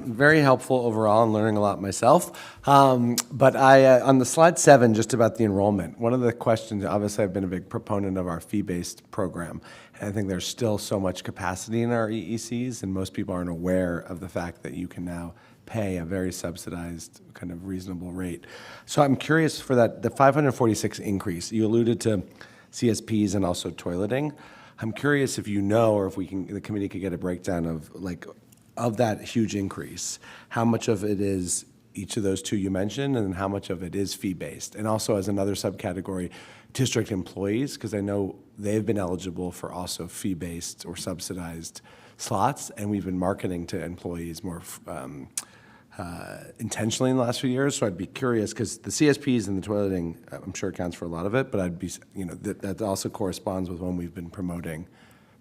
Very helpful overall, and learning a lot myself. But on the slide 7, just about the enrollment, one of the questions, obviously I've been a big proponent of our fee-based program, and I think there's still so much capacity in our EECs, and most people aren't aware of the fact that you can now pay a very subsidized, kind of reasonable rate. So I'm curious for that, the 546 increase, you alluded to CSPs and also toileting. I'm curious if you know, or if the committee could get a breakdown of that huge increase, how much of it is each of those two you mentioned, and how much of it is fee-based? And also, as another subcategory, district employees, because I know they've been eligible for also fee-based or subsidized slots, and we've been marketing to employees more intentionally in the last few years. So I'd be curious, because the CSPs and the toileting, I'm sure accounts for a lot of it, but I'd be, that also corresponds with when we've been promoting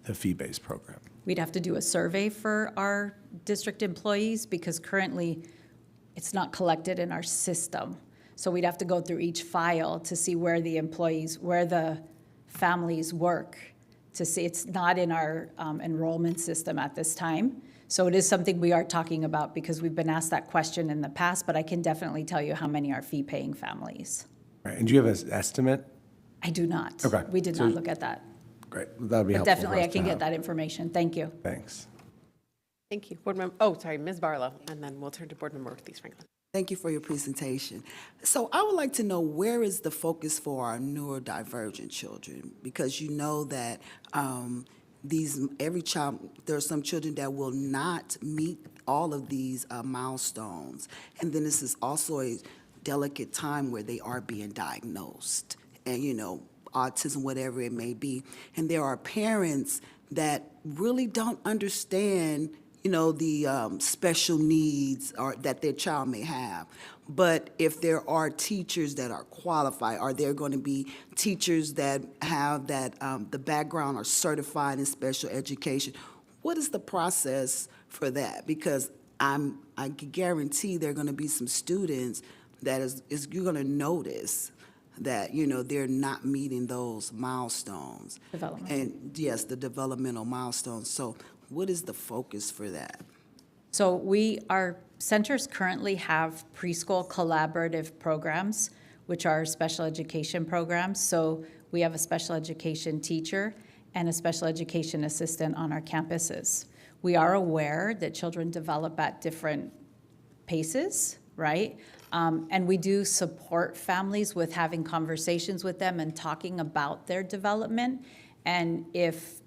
the fee-based program. We'd have to do a survey for our district employees, because currently it's not collected in our system. So we'd have to go through each file to see where the employees, where the families work, to see. It's not in our enrollment system at this time. So it is something we are talking about, because we've been asked that question in the past, but I can definitely tell you how many are fee-paying families. Right, and do you have an estimate? I do not. Okay. We did not look at that. Great, that would be But helpful. definitely I can get that information. Thank you. Thanks. Thank you. Ms. Barlow, and then we'll turn to Board Member Ortiz-Franklin. Thank you for your presentation. So I would like to know, where is the focus for our neurodivergent children? Because you know that every child, there are some children that will not meet all of these milestones. And then this is also a delicate time where they are being diagnosed, and autism, whatever it may be. And there are parents that really don't understand the special needs that their child may have. But if there are teachers that are qualified, are there going to be teachers that have the background, are certified in special education? What is the process for that? Because I can guarantee there are going to be some students that you're going to notice that they're not meeting those milestones. And yes, the developmental milestones. So what is the focus for that? So our centers currently have preschool collaborative programs, which are special education programs. So we have a special education teacher and a special education assistant on our campuses. We are aware that children develop at different paces, right? And we do support families with having conversations with them and talking about their development. And if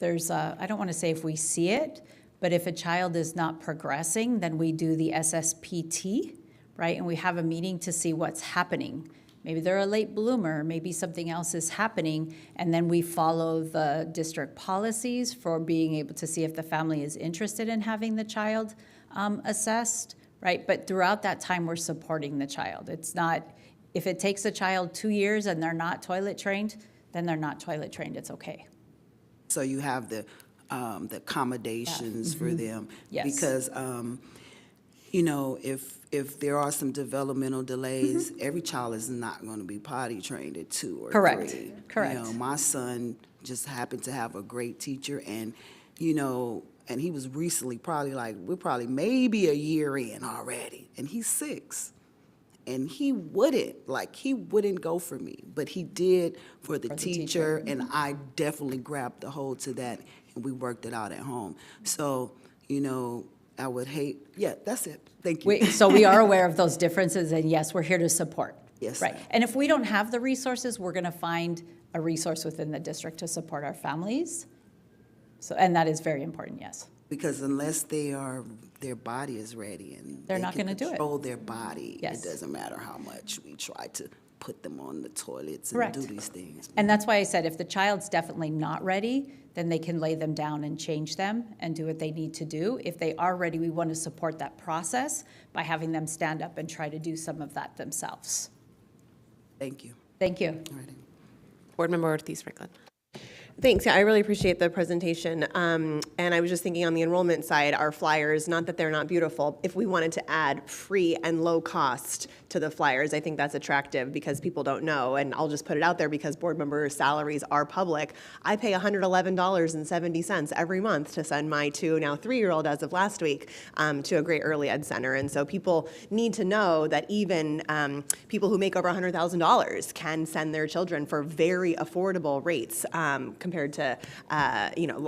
there's I don't want to say if we see it, but if a child is not progressing, then we do the SSPT, right? And we have a meeting to see what's happening. Maybe they're a late bloomer, maybe something else is happening, and then we follow the district policies for being able to see if the family is interested in having the child assessed, right? But throughout that time, we're supporting the child. It's not, if it takes a child 2 years and they're not toilet trained, then they're not toilet trained, it's okay. So you have the accommodations for them. Yes. Because, if there are some developmental delays, every child is not going to be potty trained at 2 or 3. Correct. Correct. My son just happened to have a great teacher, and and he was recently we're maybe a year in already, and he's 6. And he wouldn't go for me, but he did for the teacher, and I definitely grabbed the hold to that, and we worked it out at home. So, I would hate, that's it. Thank you. So we are aware of those differences, and yes, we're here to support. Yes. Right. And if we don't have the resources, we're going to find a resource within the district to support our families. So, and that is very important, yes. Because unless their body is ready and they're not going to do it. Control their body, Yes. It doesn't matter how much we try to put them on the toilets Correct. and do these things. And that's why I said if the child's definitely not ready, then they can lay them down and change them and do what they need to do. If they are ready, we want to support that process by having them stand up and try to do some of that themselves. Thank you. Thank you. All right. Board Member Ortiz-Franklin. Thanks. Yeah, I really appreciate the presentation. And I was just thinking on the enrollment side, our flyers, not that they're not beautiful, if we wanted to add free and low cost to the flyers, I think that's attractive because people don't know. And I'll just put it out there because board member salaries are public. I pay $111.70 every month to send my 2, now 3-year-old as of last week, to a great early ed center. And so people need to know that even people who make over $100,000 can send their children for very affordable rates compared to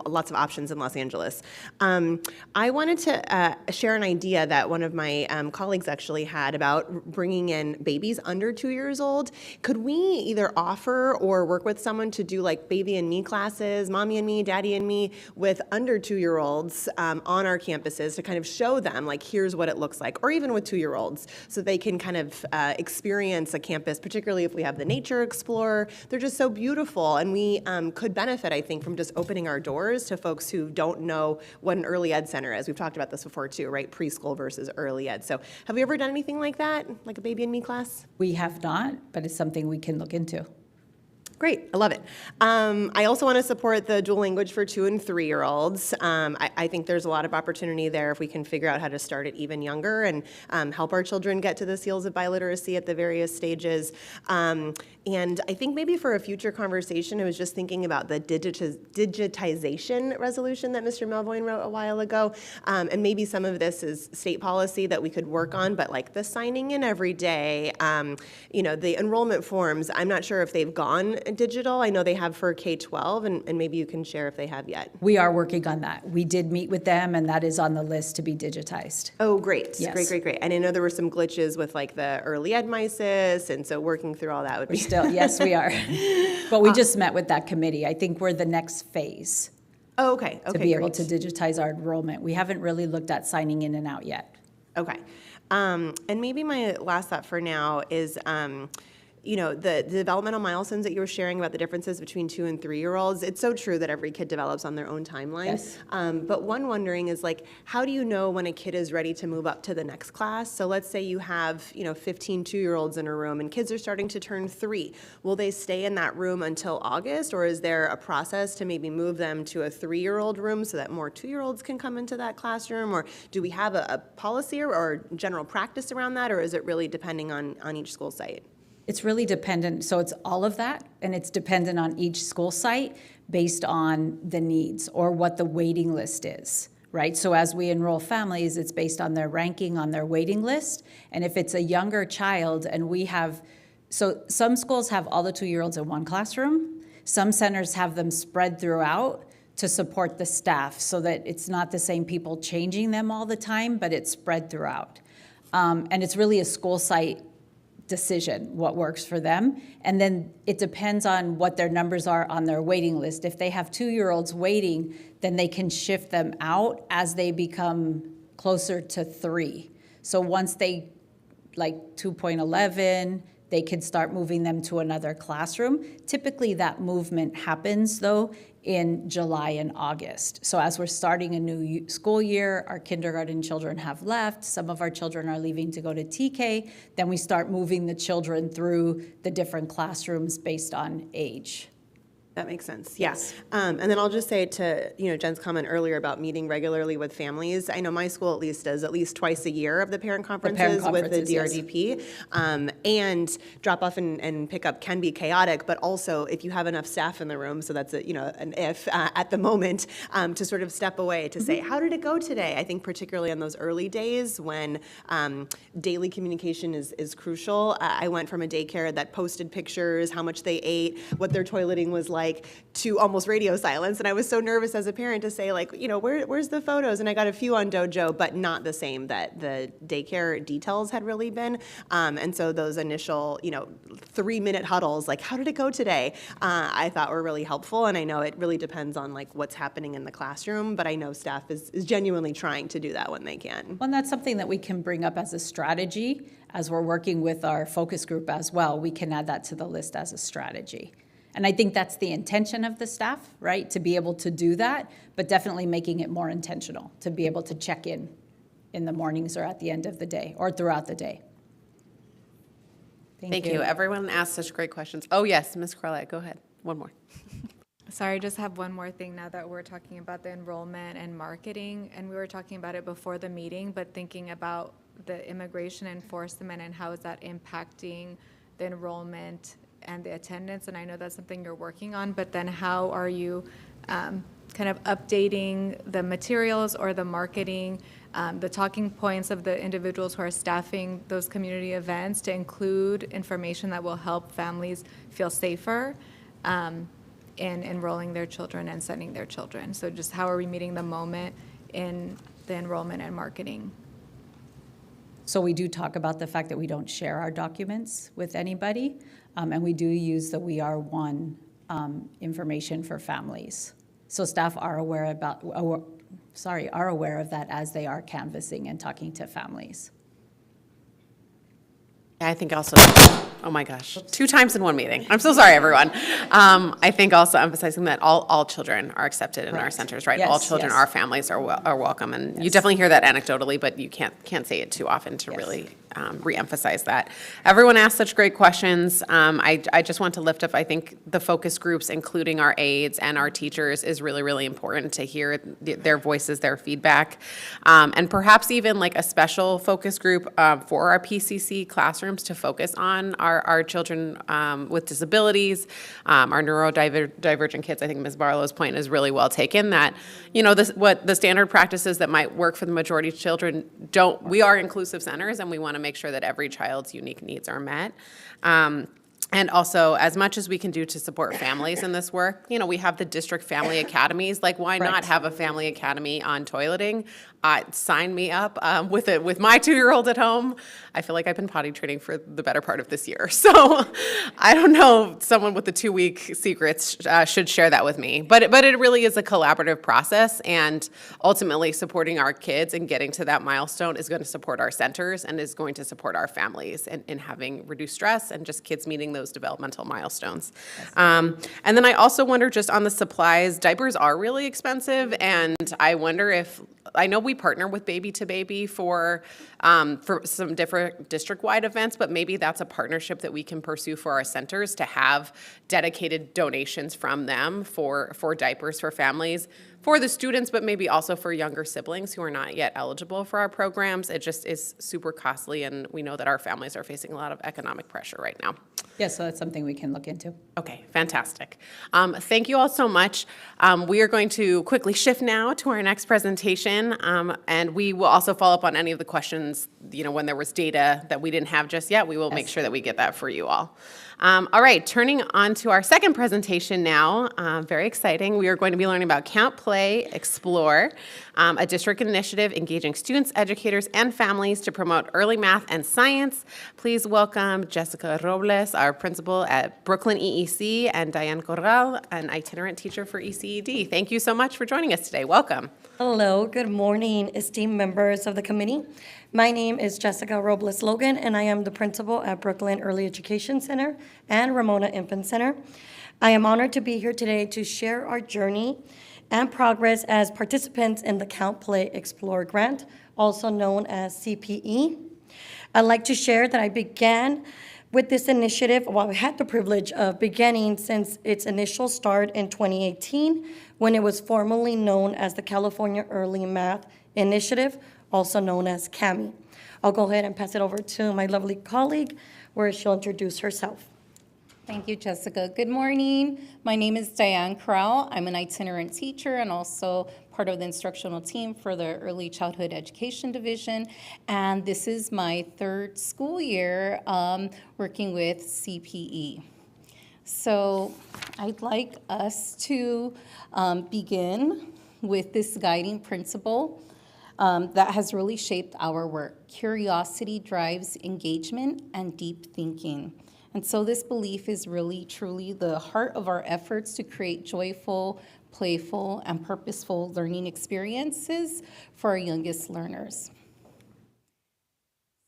lots of options in Los Angeles. I wanted to share an idea that one of my colleagues actually had about bringing in babies under 2 years old. Could we either offer or work with someone to do like baby and me classes, mommy and me, daddy and me, with under 2-year-olds on our campuses to kind of show them like here's what it looks like, or even with 2-year-olds, so they can kind of experience a campus, particularly if we have the Nature Explorer. They're just so beautiful, and we could benefit, I think, from just opening our doors to folks who don't know what an early ed center is. We've talked about this before too, right? Preschool versus early ed. So have we ever done anything like that, like a baby and me class? We have not, but it's something we can look into. Great, I love it. I also want to support the dual language for 2 and 3-year-olds. I think there's a lot of opportunity there if we can figure out how to start it even younger and help our children get to the seals of biliteracy at the various stages. And I think maybe for a future conversation, I was just thinking about the digitization resolution that Mr. Melvoin wrote a while ago. And maybe some of this is state policy that we could work on, but like the signing in every day, the enrollment forms, I'm not sure if they've gone digital? I know they have for K-12, and maybe you can share if they have yet. We are working on that. We did meet with them, and that is on the list to be digitized. Oh, great. Yes. Great. And I know there were some glitches with like the early ed MySys, and so working through all that would be. Yes, we are. But we just met with that committee. I think we're the next phase Oh, okay. to be able to digitize our enrollment. We haven't really looked at signing in and out yet. Okay. And maybe my last thought for now is, the developmental milestones that you were sharing about the differences between 2 and 3-year-olds. It's so true that every kid develops on their own timeline. Yes. But one wondering is like, how do you know when a kid is ready to move up to the next class? So let's say you have, 15 2-year-olds in a room and kids are starting to turn 3. Will they stay in that room until August, or is there a process to maybe move them to a 3-year-old room so that more 2-year-olds can come into that classroom? Or do we have a policy or general practice around that, or is it really depending on each school site? It's really dependent, so it's all of that, and it's dependent on each school site based on the needs or what the waiting list is, right? So as we enroll families, it's based on their ranking on their waiting list, and if it's a younger child and we have, so some schools have all the 2-year-olds in one classroom, some centers have them spread throughout to support the staff so that it's not the same people changing them all the time, but it's spread throughout. And it's really a school site decision, what works for them. And then it depends on what their numbers are on their waiting list. If they have 2-year-olds waiting, then they can shift them out as they become closer to 3. So once they, like 2.11, they can start moving them to another classroom. Typically that movement happens though in July and August. So as we're starting a new school year, our kindergarten children have left, some of our children are leaving to go to TK, then we start moving the children through the different classrooms based on age. That makes sense, yes. And then I'll just say to, Jen's comment earlier about meeting regularly with families. I know my school at least does at least twice a year of the parent conferences with the DRDP. And drop off and pick up can be chaotic, but also if you have enough staff in the room, so that's an if at the moment, to sort of step away to say, how did it go today? I think particularly on those early days when daily communication is crucial. I went from a daycare that posted pictures, how much they ate, what their toileting was like, to almost radio silence. And I was so nervous as a parent to say, where's the photos? And I got a few on Dojo, but not the same that the daycare details had really been. And so those initial, 3-minute huddles, like, how did it go today? I thought were really helpful. And I know it really depends on what's happening in the classroom, but I know staff is genuinely trying to do that when they can. Well, and that's something that we can bring up as a strategy as we're working with our focus group as well. We can add that to the list as a strategy. And I think that's the intention of the staff, right, to be able to do that, but definitely making it more intentional, to be able to check in the mornings or at the end of the day or throughout the day. Thank you. Everyone asked such great questions. Oh, yes, Ms. Corlett, go ahead. One more. Sorry, I just have one more thing now that we're talking about the enrollment and marketing, and we were talking about it before the meeting, but thinking about the immigration enforcement and how is that impacting the enrollment and the attendance, and I know that's something you're working on, but then how are you kind of updating the materials or the marketing, the talking points of the individuals who are staffing those community events to include information that will help families feel safer in enrolling their children and sending their children? So just how are we meeting the moment in the enrollment and marketing? So we do talk about the fact that we don't share our documents with anybody, and we do use the We Are One information for families. So staff are aware of that as they are canvassing and talking to families. I think also, oh my gosh, 2 times in one meeting. I'm so sorry, everyone. I think also emphasizing that all children are accepted in our centers, right? Yes, All children, yes. our families are welcome, and you definitely hear that anecdotally, but you can't say it too often to really reemphasize that. Everyone asked such great questions. I just want to lift up, I think the focus groups, including our aides and our teachers, is really, really important to hear their voices, their feedback, and perhaps even like a special focus group for our PCC classrooms to focus on our children with disabilities, our neurodivergent kids. I think Ms. Barlow's point is really well taken, that, what the standard practices that might work for the majority of children don't. We are inclusive centers, and we want to make sure that every child's unique needs are met. And also, as much as we can do to support families in this work, you know, we have the district family academies. Like, why not have a family academy on toileting? Sign me up with it. With my 2-year-old at home, I feel like I've been potty training for the better part of this year. So I don't know, someone with the 2-week secrets should share that with me. But it really is a collaborative process, and ultimately supporting our kids and getting to that milestone is going to support our centers and is going to support our families in having reduced stress and just kids meeting those developmental milestones. And then I also wonder, just on the supplies, diapers are really expensive, and I wonder if, I know we partner with Baby to Baby for some different district-wide events, but maybe that's a partnership that we can pursue for our centers, to have dedicated donations from them for diapers for families, for the students, but maybe also for younger siblings who are not yet eligible for our programs. It just is super costly, and we know that our families are facing a lot of economic pressure right now. Yeah, so that's something we can look into. Okay, fantastic. Thank you all so much. We are going to quickly shift now to our next presentation, and we will also follow up on any of the questions, you know, when there was data that we didn't have just yet. We will make sure that we get that for you all. All right, turning on to our second presentation now, very exciting. We are going to be learning about Count, Play, Explore, a district initiative engaging students, educators, and families to promote early math and science. Please welcome Jessica Robles, our principal at Brooklyn EEC, and Diane Corral, an itinerant teacher for ECED. Thank you so much for joining us today. Welcome. Hello, good morning, esteemed members of the committee. My name is Jessica Robles Logan, and I am the principal at Brooklyn Early Education Center and Ramona Infant Center. I am honored to be here today to share our journey and progress as participants in the Count, Play, Explore grant, also known as CPE. I'd like to share that I began with this initiative, well, I had the privilege of beginning since its initial start in 2018, when it was formerly known as the California Early Math Initiative, also known as CAMI. I'll go ahead and pass it over to my lovely colleague, where she'll introduce herself. Thank you, Jessica. Good morning. My name is Diane Corral. I'm an itinerant teacher and also part of the instructional team for the Early Childhood Education Division. And this is my 3rd school year working with CPE. So I'd like us to begin with this guiding principle that has really shaped our work. Curiosity drives engagement and deep thinking. And so this belief is really, truly the heart of our efforts to create joyful, playful, and purposeful learning experiences for our youngest learners.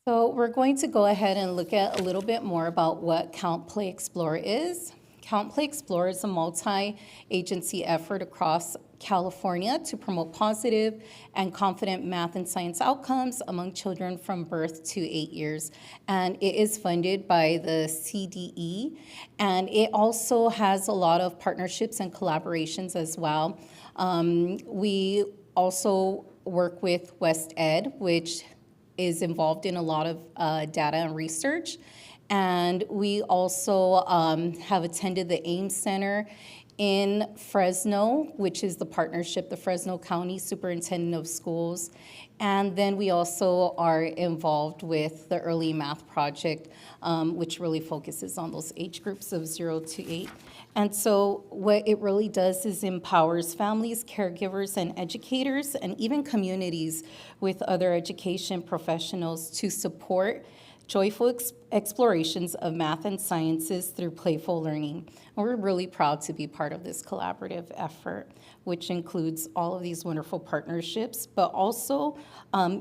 So we're going to go ahead and look at a little bit more about what Count, Play, Explore is. Count, Play, Explore is a multi-agency effort across California to promote positive and confident math and science outcomes among children from birth to 8 years. And it is funded by the CDE, and it also has a lot of partnerships and collaborations as well. We also work with West Ed, which is involved in a lot of data and research. And we also have attended the Ames Center in Fresno, which is the partnership, the Fresno County Superintendent of Schools. And then we also are involved with the Early Math Project, which really focuses on those age groups of 0 to 8. And so what it really does is empowers families, caregivers, and educators, and even communities with other education professionals to support joyful explorations of math and sciences through playful learning. And we're really proud to be part of this collaborative effort, which includes all of these wonderful partnerships, but also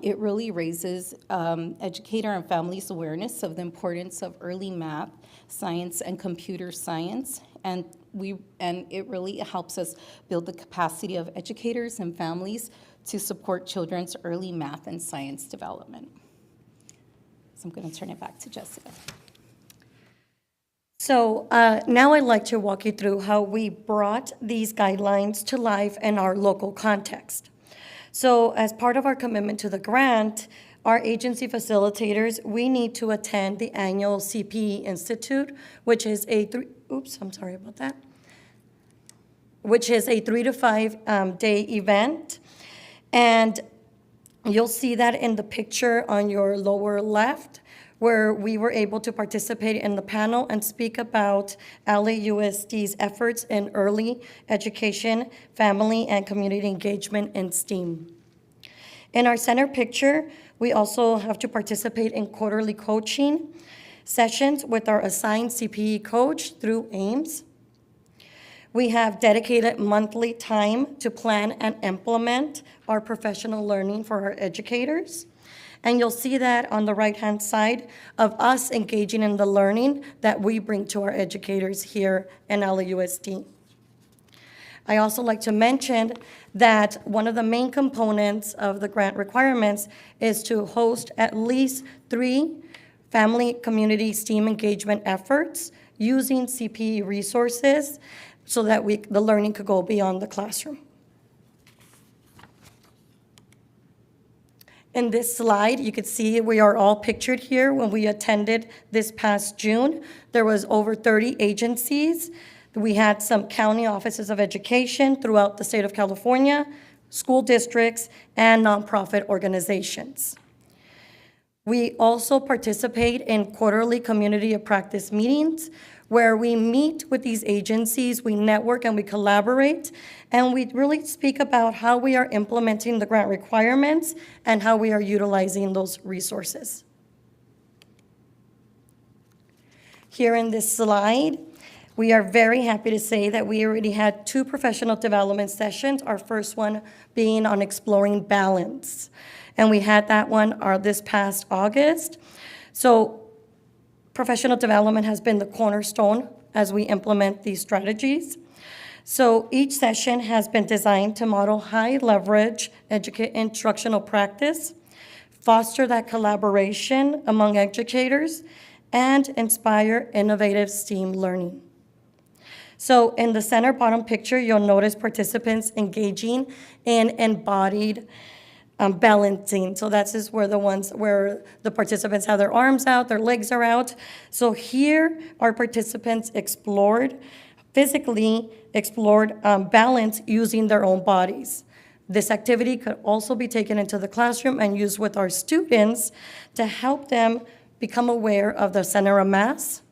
it really raises educator and families' awareness of the importance of early math, science, and computer science. And it really helps us build the capacity of educators and families to support children's early math and science development. So I'm going to turn it back to Jessica. So now I'd like to walk you through how we brought these guidelines to life in our local context. So as part of our commitment to the grant, our agency facilitators, we need to attend the annual CPE Institute, which is a 3 to 5 day event. And you'll see that in the picture on your lower left, where we were able to participate in the panel and speak about LAUSD's efforts in early education, family, and community engagement in STEAM. In our center picture, we also have to participate in quarterly coaching sessions with our assigned CPE coach through AIMS. We have dedicated monthly time to plan and implement our professional learning for our educators. And you'll see that on the right-hand side of us engaging in the learning that we bring to our educators here in LAUSD. I also like to mention that one of the main components of the grant requirements is to host at least 3 family community STEAM engagement efforts using CPE resources so that the learning could go beyond the classroom. In this slide, you could see we are all pictured here when we attended this past June. There was over 30 agencies. We had some county offices of education throughout the state of California, school districts, and nonprofit organizations. We also participate in quarterly community of practice meetings where we meet with these agencies, we network and we collaborate, and we really speak about how we are implementing the grant requirements and how we are utilizing those resources. Here in this slide, we are very happy to say that we already had 2 professional development sessions, our first one being on exploring balance. And we had that one this past August. So professional development has been the cornerstone as we implement these strategies. So each session has been designed to model high leverage instructional practice, foster that collaboration among educators, and inspire innovative STEAM learning. So in the center bottom picture, you'll notice participants engaging in embodied balancing. So that's just where the ones where the participants have their arms out, their legs are out. So here, our participants physically explored balance using their own bodies. This activity could also be taken into the classroom and used with our students to help them become aware of the center of mass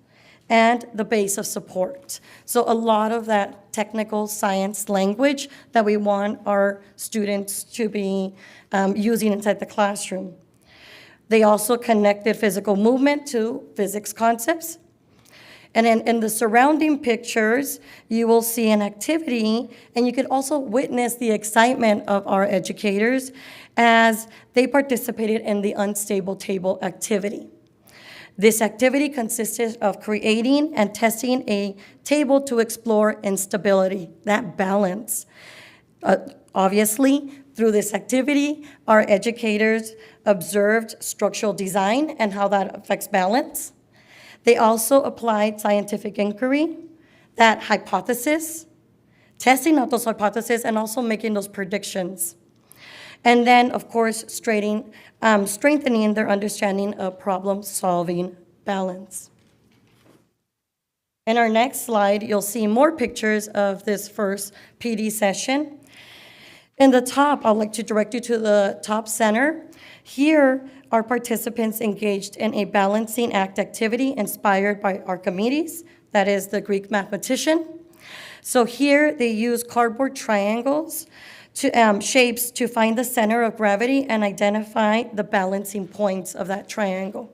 and the base of support. So a lot of that technical science language that we want our students to be using inside the classroom. They also connected physical movement to physics concepts. And then in the surrounding pictures, you will see an activity, and you could also witness the excitement of our educators as they participated in the unstable table activity. This activity consisted of creating and testing a table to explore instability, that balance. Obviously, through this activity, our educators observed structural design and how that affects balance. They also applied scientific inquiry, that hypothesis, testing out those hypotheses, and also making those predictions. And then, of course, strengthening their understanding of problem-solving balance. In our next slide, you'll see more pictures of this first PD session. In the top, I'd like to direct you to the top center. Here, our participants engaged in a balancing act activity inspired by Archimedes, that is the Greek mathematician. So here, they use cardboard triangles shapes to find the center of gravity and identify the balancing points of that triangle.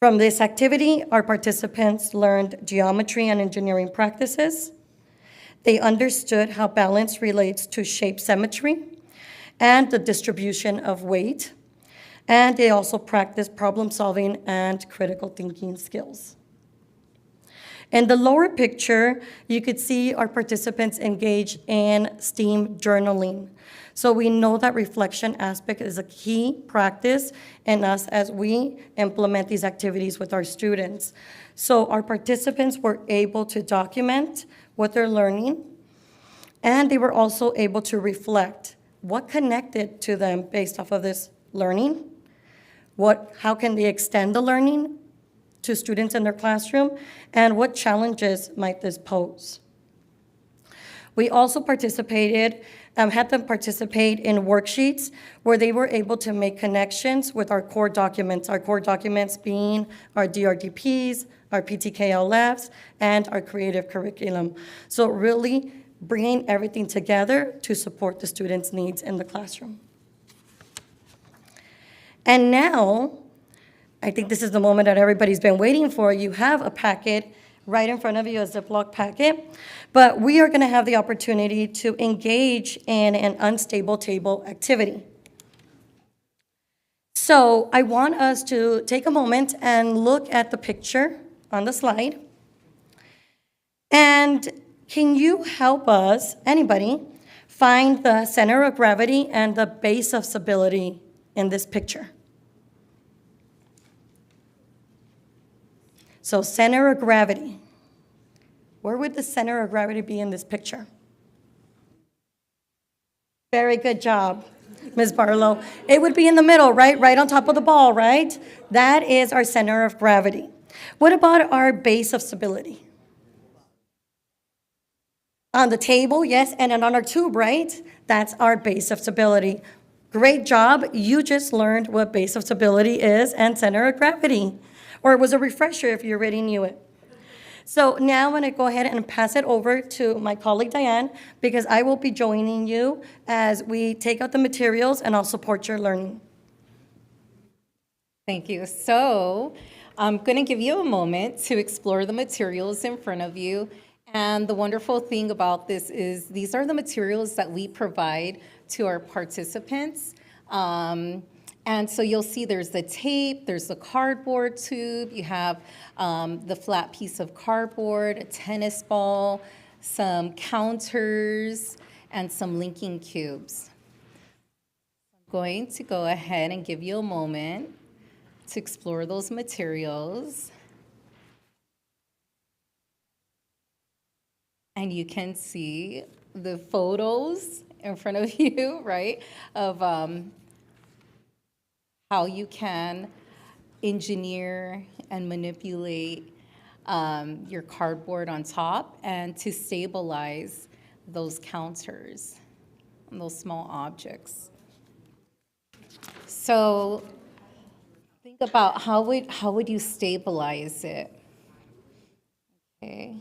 From this activity, our participants learned geometry and engineering practices. They understood how balance relates to shape symmetry and the distribution of weight. And they also practiced problem solving and critical thinking skills. In the lower picture, you could see our participants engaged in STEAM journaling. So we know that reflection aspect is a key practice in us as we implement these activities with our students. So our participants were able to document what they're learning, and they were also able to reflect what connected to them based off of this learning, how can they extend the learning to students in their classroom, and what challenges might this pose. We also participated, had them participate in worksheets where they were able to make connections with our core documents being our DRDPs, our PTKLFs, and our creative curriculum. So really bringing everything together to support the students' needs in the classroom. And now, I think this is the moment that everybody's been waiting for. You have a packet right in front of you, a Ziploc packet, but we are gonna have the opportunity to engage in an unstable table activity. So I want us to take a moment and look at the picture on the slide. And can you help us, anybody, find the center of gravity and the base of stability in this picture? So center of gravity. Where would the center of gravity be in this picture? Very good job, Ms. Barlow. It would be in the middle, right? Right on top of the ball, right? That is our center of gravity. What about our base of stability? On the table, yes, and then on our tube, right? That's our base of stability. Great job. You just learned what base of stability is and center of gravity. Or it was a refresher if you already knew it. So now I'm going to go ahead and pass it over to my colleague Diane, because I will be joining you as we take out the materials and I'll support your learning. Thank you. So I'm going to give you a moment to explore the materials in front of you. And the wonderful thing about this is these are the materials that we provide to our participants. And so you'll see there's the tape, there's the cardboard tube, you have the flat piece of cardboard, a tennis ball, some counters, and some linking cubes. I'm going to go ahead and give you a moment to explore those materials. And you can see the photos in front of you, right, of how you can engineer and manipulate your cardboard on top and to stabilize those counters and those small objects. So think about how would you stabilize it? Okay.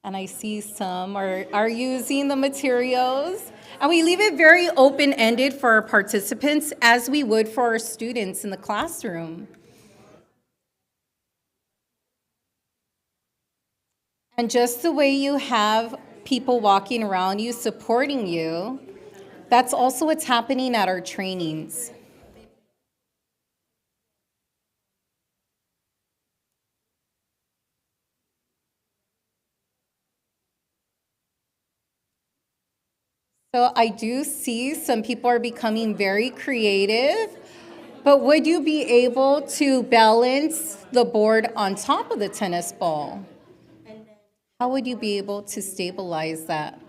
And I see some are using the materials. And we leave it very open-ended for our participants as we would for our students in the classroom. And just the way you have people walking around you, supporting you, that's also what's happening at our trainings. So I do see some people are becoming very creative, but would you be able to balance the board on top of the tennis ball? How would you be able to stabilize that?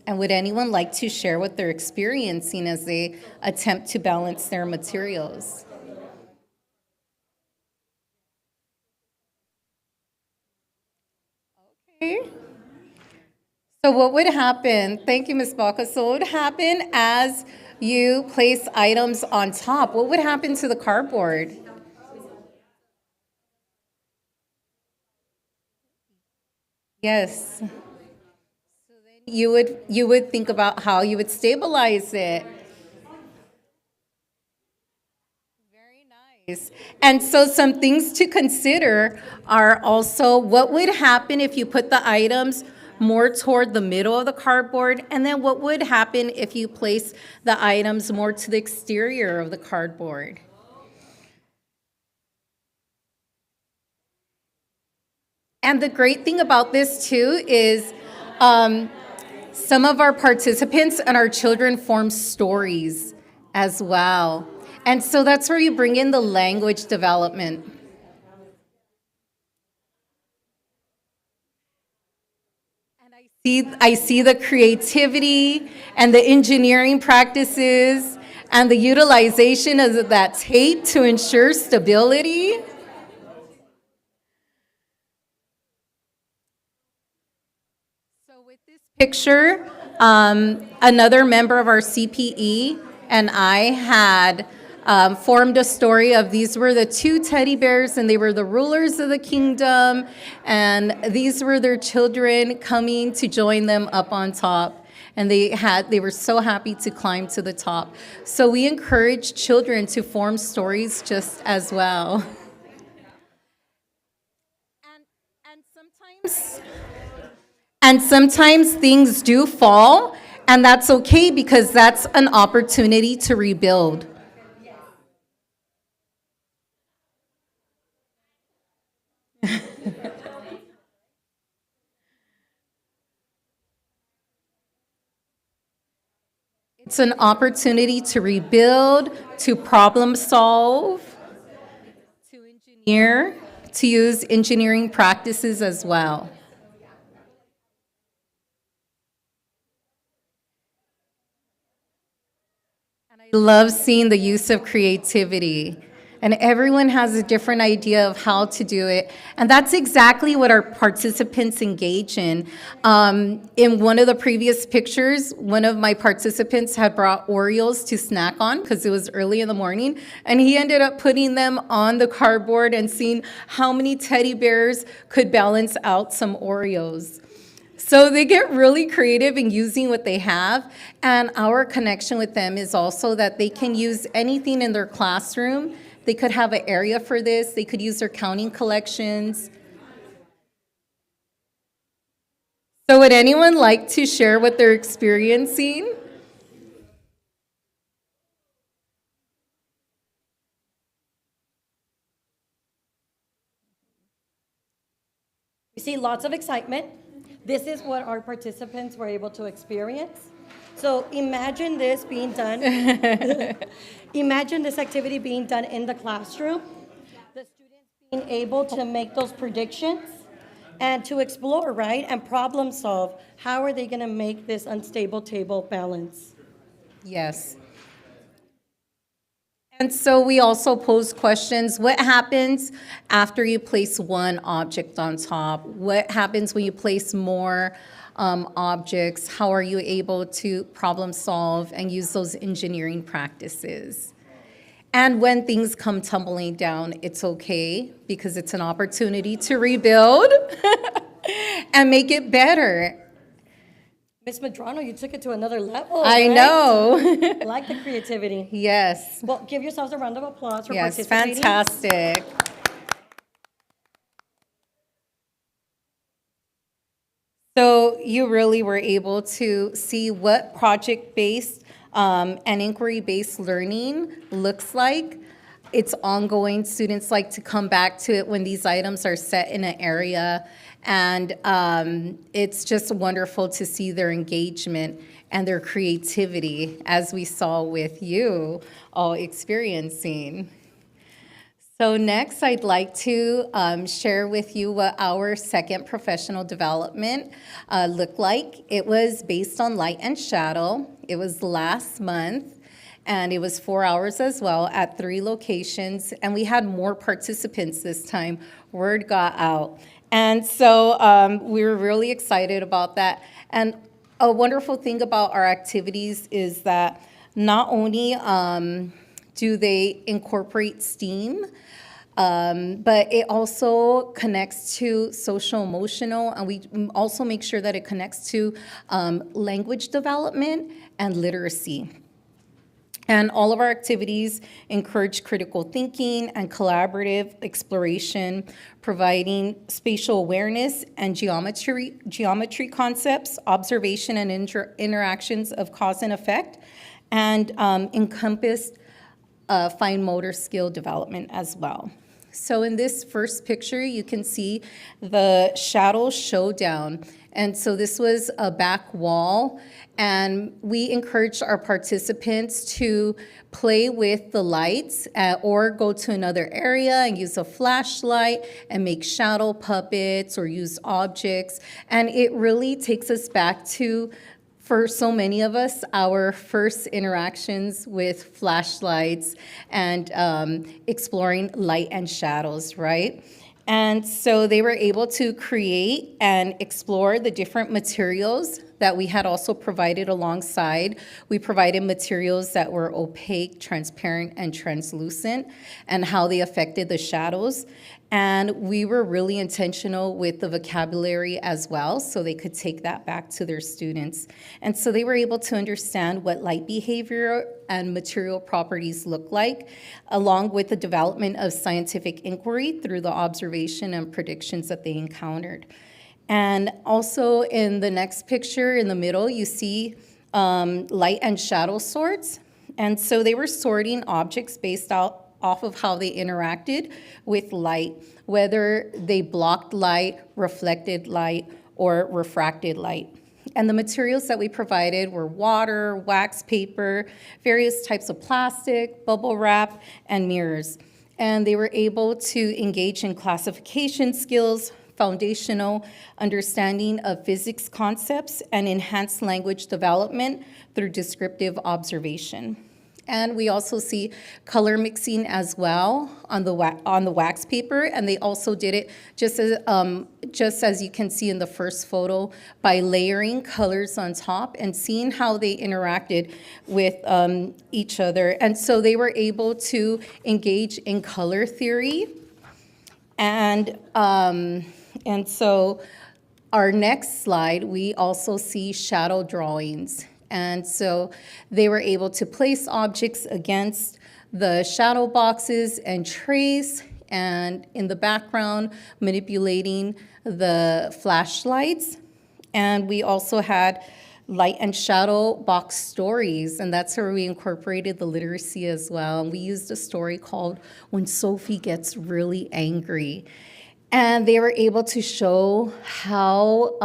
And would anyone like to share what they're experiencing as they attempt to balance their materials? Okay. So what would happen, thank you, Ms. Baca, so what would happen as you place items on top? What would happen to the cardboard? Yes. So then you would think about how you would stabilize it. Very nice. And so some things to consider are also what would happen if you put the items more toward the middle of the cardboard, and then what would happen if you place the items more to the exterior of the cardboard? And the great thing about this too is some of our participants and our children form stories as well. And so that's where you bring in the language development. I see the creativity and the engineering practices and the utilization of that tape to ensure stability. So with this picture, another member of our CPE and I had formed a story of these were the two teddy bears and they were the rulers of the kingdom, and these were their children coming to join them up on top. And they were so happy to climb to the top. So we encourage children to form stories just as well. And sometimes things do fall, and that's okay because that's an opportunity to rebuild. It's an opportunity to rebuild, to problem solve, to engineer, to use engineering practices as well. And I love seeing the use of creativity. And everyone has a different idea of how to do it. And that's exactly what our participants engage in. In one of the previous pictures, one of my participants had brought Oreos to snack on because it was early in the morning. And he ended up putting them on the cardboard and seeing how many teddy bears could balance out some Oreos. So they get really creative in using what they have. And our connection with them is also that they can use anything in their classroom. They could have an area for this. They could use their counting collections. So would anyone like to share what they're experiencing? We see lots of excitement. This is what our participants were able to experience. So imagine this being done. Imagine this activity being done in the classroom. The students being able to make those predictions and to explore, right? And problem solve. How are they going to make this unstable table balance? Yes. And so we also pose questions. What happens after you place one object on top? What happens when you place more objects? How are you able to problem solve and use those engineering practices? And when things come tumbling down, it's okay because it's an opportunity to rebuild and make it better. Ms. Medrano, you took it to another level. I right? know. I like the creativity. Yes. Well, give yourselves a round of applause for Yes, participating. fantastic. So you really were able to see what project-based and inquiry-based learning looks like. It's ongoing. Students like to come back to it when these items are set in an area. And it's just wonderful to see their engagement and their creativity, as we saw with you all experiencing. So next, I'd like to share with you what our second professional development looked like. It was based on light and shadow. It was last month, and it was 4 hours as well at 3 locations, and we had more participants this time. Word got out. And so we were really excited about that. And a wonderful thing about our activities is that not only do they incorporate STEAM, but it also connects to social emotional, and we also make sure that it connects to language development and literacy. And all of our activities encourage critical thinking and collaborative exploration, providing spatial awareness and geometry concepts, observation and interactions of cause and effect, and encompassed fine motor skill development as well. So in this first picture, you can see the shadow showdown. And so this was a back wall, and we encouraged our participants to play with the lights or go to another area and use a flashlight and make shadow puppets or use objects. And it really takes us back to, for so many of us, our first interactions with flashlights and exploring light and shadows, right? And so they were able to create and explore the different materials that we had also provided alongside. We provided materials that were opaque, transparent, and translucent, and how they affected the shadows. And we were really intentional with the vocabulary as well, so they could take that back to their students. And so they were able to understand what light behavior and material properties look like, along with the development of scientific inquiry through the observation and predictions that they encountered. And also in the next picture in the middle, you see light and shadow sorts. And so they were sorting objects based off of how they interacted with light, whether they blocked light, reflected light, or refracted light. And the materials that we provided were water, wax paper, various types of plastic, bubble wrap, and mirrors. And they were able to engage in classification skills, foundational understanding of physics concepts, and enhanced language development through descriptive observation. And we also see color mixing as well on the wax paper, and they also did it just as you can see in the first photo by layering colors on top and seeing how they interacted with each other. And so they were able to engage in color theory, and so our next slide, we also see shadow drawings. And so they were able to place objects against the shadow boxes and trace, and in the background, manipulating the flashlights. And we also had light and shadow box stories, and that's where we incorporated the literacy as well. And we used a story called When Sophie Gets Really Angry. And they were able to show how,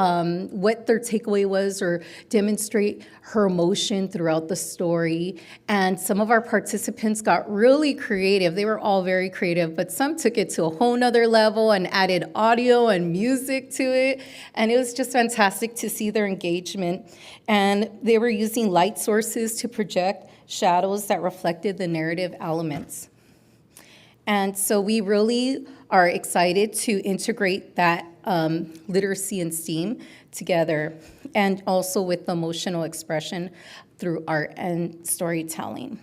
what their takeaway was, or demonstrate her emotion throughout the story. And some of our participants got really creative. They were all very creative, but some took it to a whole nother level and added audio and music to it. And it was just fantastic to see their engagement. And they were using light sources to project shadows that reflected the narrative elements. And so we really are excited to integrate that literacy and STEAM together, and also with emotional expression through art and storytelling.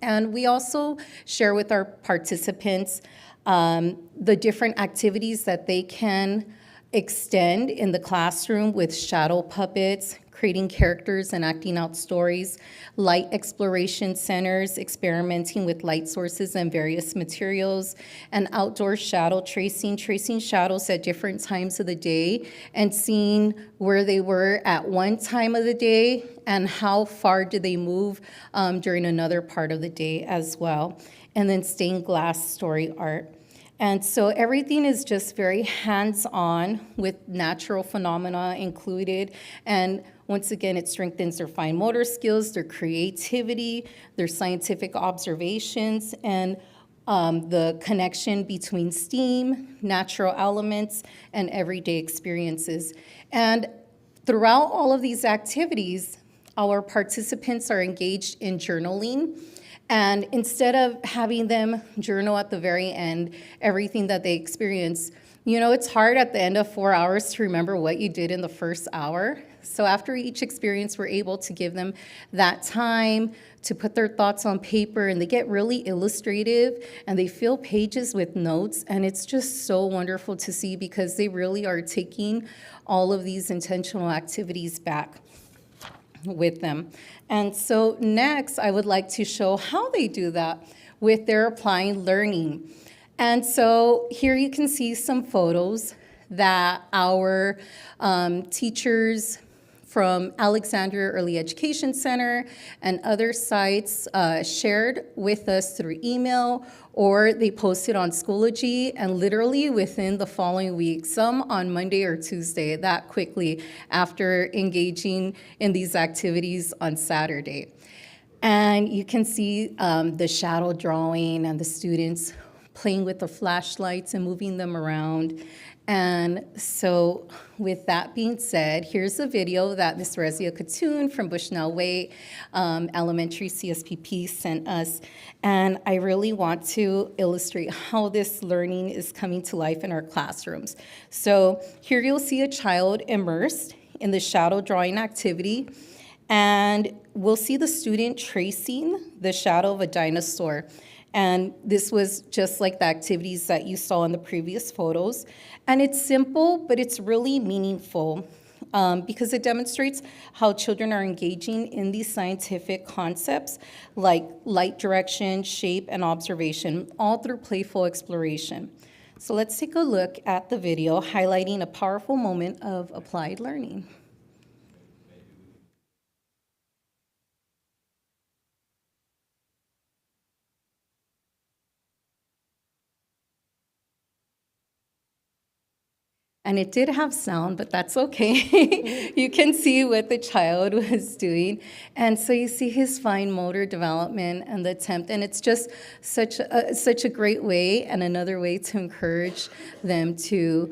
And we also share with our participants the different activities that they can extend in the classroom with shadow puppets, creating characters and acting out stories, light exploration centers, experimenting with light sources and various materials, and outdoor shadow tracing shadows at different times of the day, and seeing where they were at one time of the day and how far did they move during another part of the day as well. And then stained glass story art. And so everything is just very hands-on with natural phenomena included. And once again, it strengthens their fine motor skills, their creativity, their scientific observations, and the connection between STEAM, natural elements, and everyday experiences. And throughout all of these activities, our participants are engaged in journaling. And instead of having them journal at the very end, everything that they experience, you know, it's hard at the end of 4 hours to remember what you did in the first hour. So after each experience, we're able to give them that time to put their thoughts on paper, and they get really illustrative, and they fill pages with notes, and it's just so wonderful to see because they really are taking all of these intentional activities back with them. And so next, I would like to show how they do that with their applying learning. And so here you can see some photos that our teachers from Alexandria Early Education Center and other sites shared with us through email, or they posted on Schoology, and literally within the following week, some on Monday or Tuesday, that quickly after engaging in these activities on Saturday. And you can see the shadow drawing and the students playing with the flashlights and moving them around. And so with that being said, here's a video that Ms. Rezia Khatun from Bushnell Way Elementary CSPP sent us. And I really want to illustrate how this learning is coming to life in our classrooms. So here you'll see a child immersed in the shadow drawing activity. And we'll see the student tracing the shadow of a dinosaur. And this was just like the activities that you saw in the previous photos. And it's simple, but it's really meaningful because it demonstrates how children are engaging in these scientific concepts like light direction, shape, and observation, all through playful exploration. So let's take a look at the video highlighting a powerful moment of applied learning. And it did have sound, but that's okay. You can see what the child was doing. And so you see his fine motor development and the attempt. And it's just such a great way and another way to encourage them to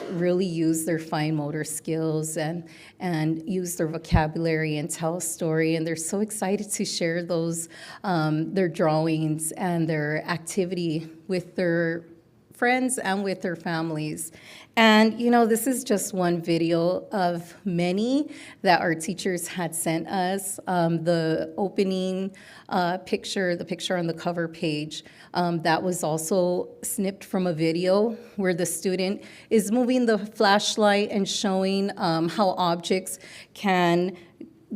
really use their fine motor skills and use their vocabulary and tell a story. And they're so excited to share those, their drawings and their activity with their friends and with their families. And you know, this is just one video of many that our teachers had sent us. The opening picture, the picture on the cover page, that was also snipped from a video where the student is moving the flashlight and showing how objects can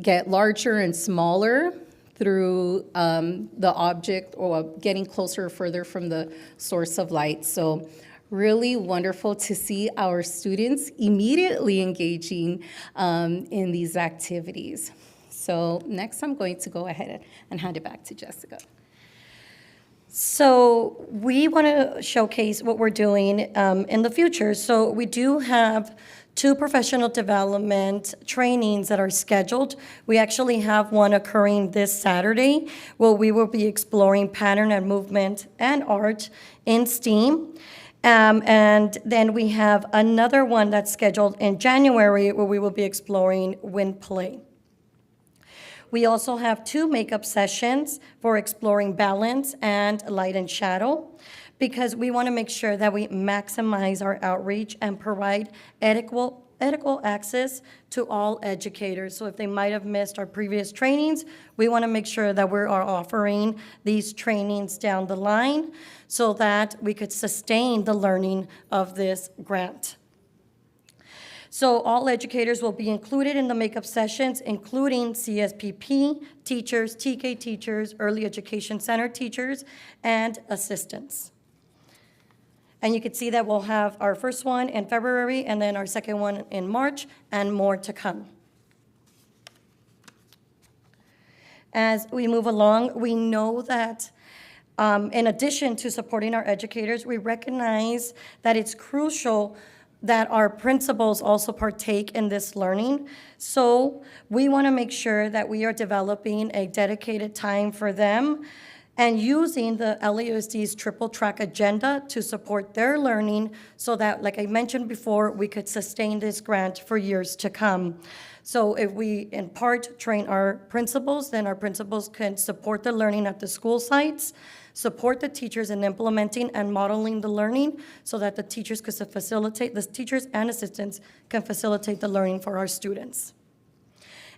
get larger and smaller through the object or getting closer or further from the source of light. So really wonderful to see our students immediately engaging in these activities. So next I'm going to go ahead and hand it back to Jessica. So we want to showcase what we're doing in the future. So we do have 2 professional development trainings that are scheduled. We actually have one occurring this Saturday where we will be exploring pattern and movement and art in STEAM. And then we have another one that's scheduled in January where we will be exploring wind play. We also have 2 makeup sessions for exploring balance and light and shadow, because we want to make sure that we maximize our outreach and provide equitable access to all educators. So if they might have missed our previous trainings, we want to make sure that we are offering these trainings down the line so that we could sustain the learning of this grant. So all educators will be included in the makeup sessions, including CSPP teachers, TK teachers, early education center teachers, and assistants. And you can see that we'll have our first one in February and then our second one in March and more to come. As we move along, we know that in addition to supporting our educators, we recognize that it's crucial that our principals also partake in this learning. So we want to make sure that we are developing a dedicated time for them and using the LAUSD's triple track agenda to support their learning so that, like I mentioned before, we could sustain this grant for years to come. So if we, in part, train our principals, then our principals can support the learning at the school sites, support the teachers in implementing and modeling the learning so that the teachers could facilitate, the teachers and assistants can facilitate the learning for our students.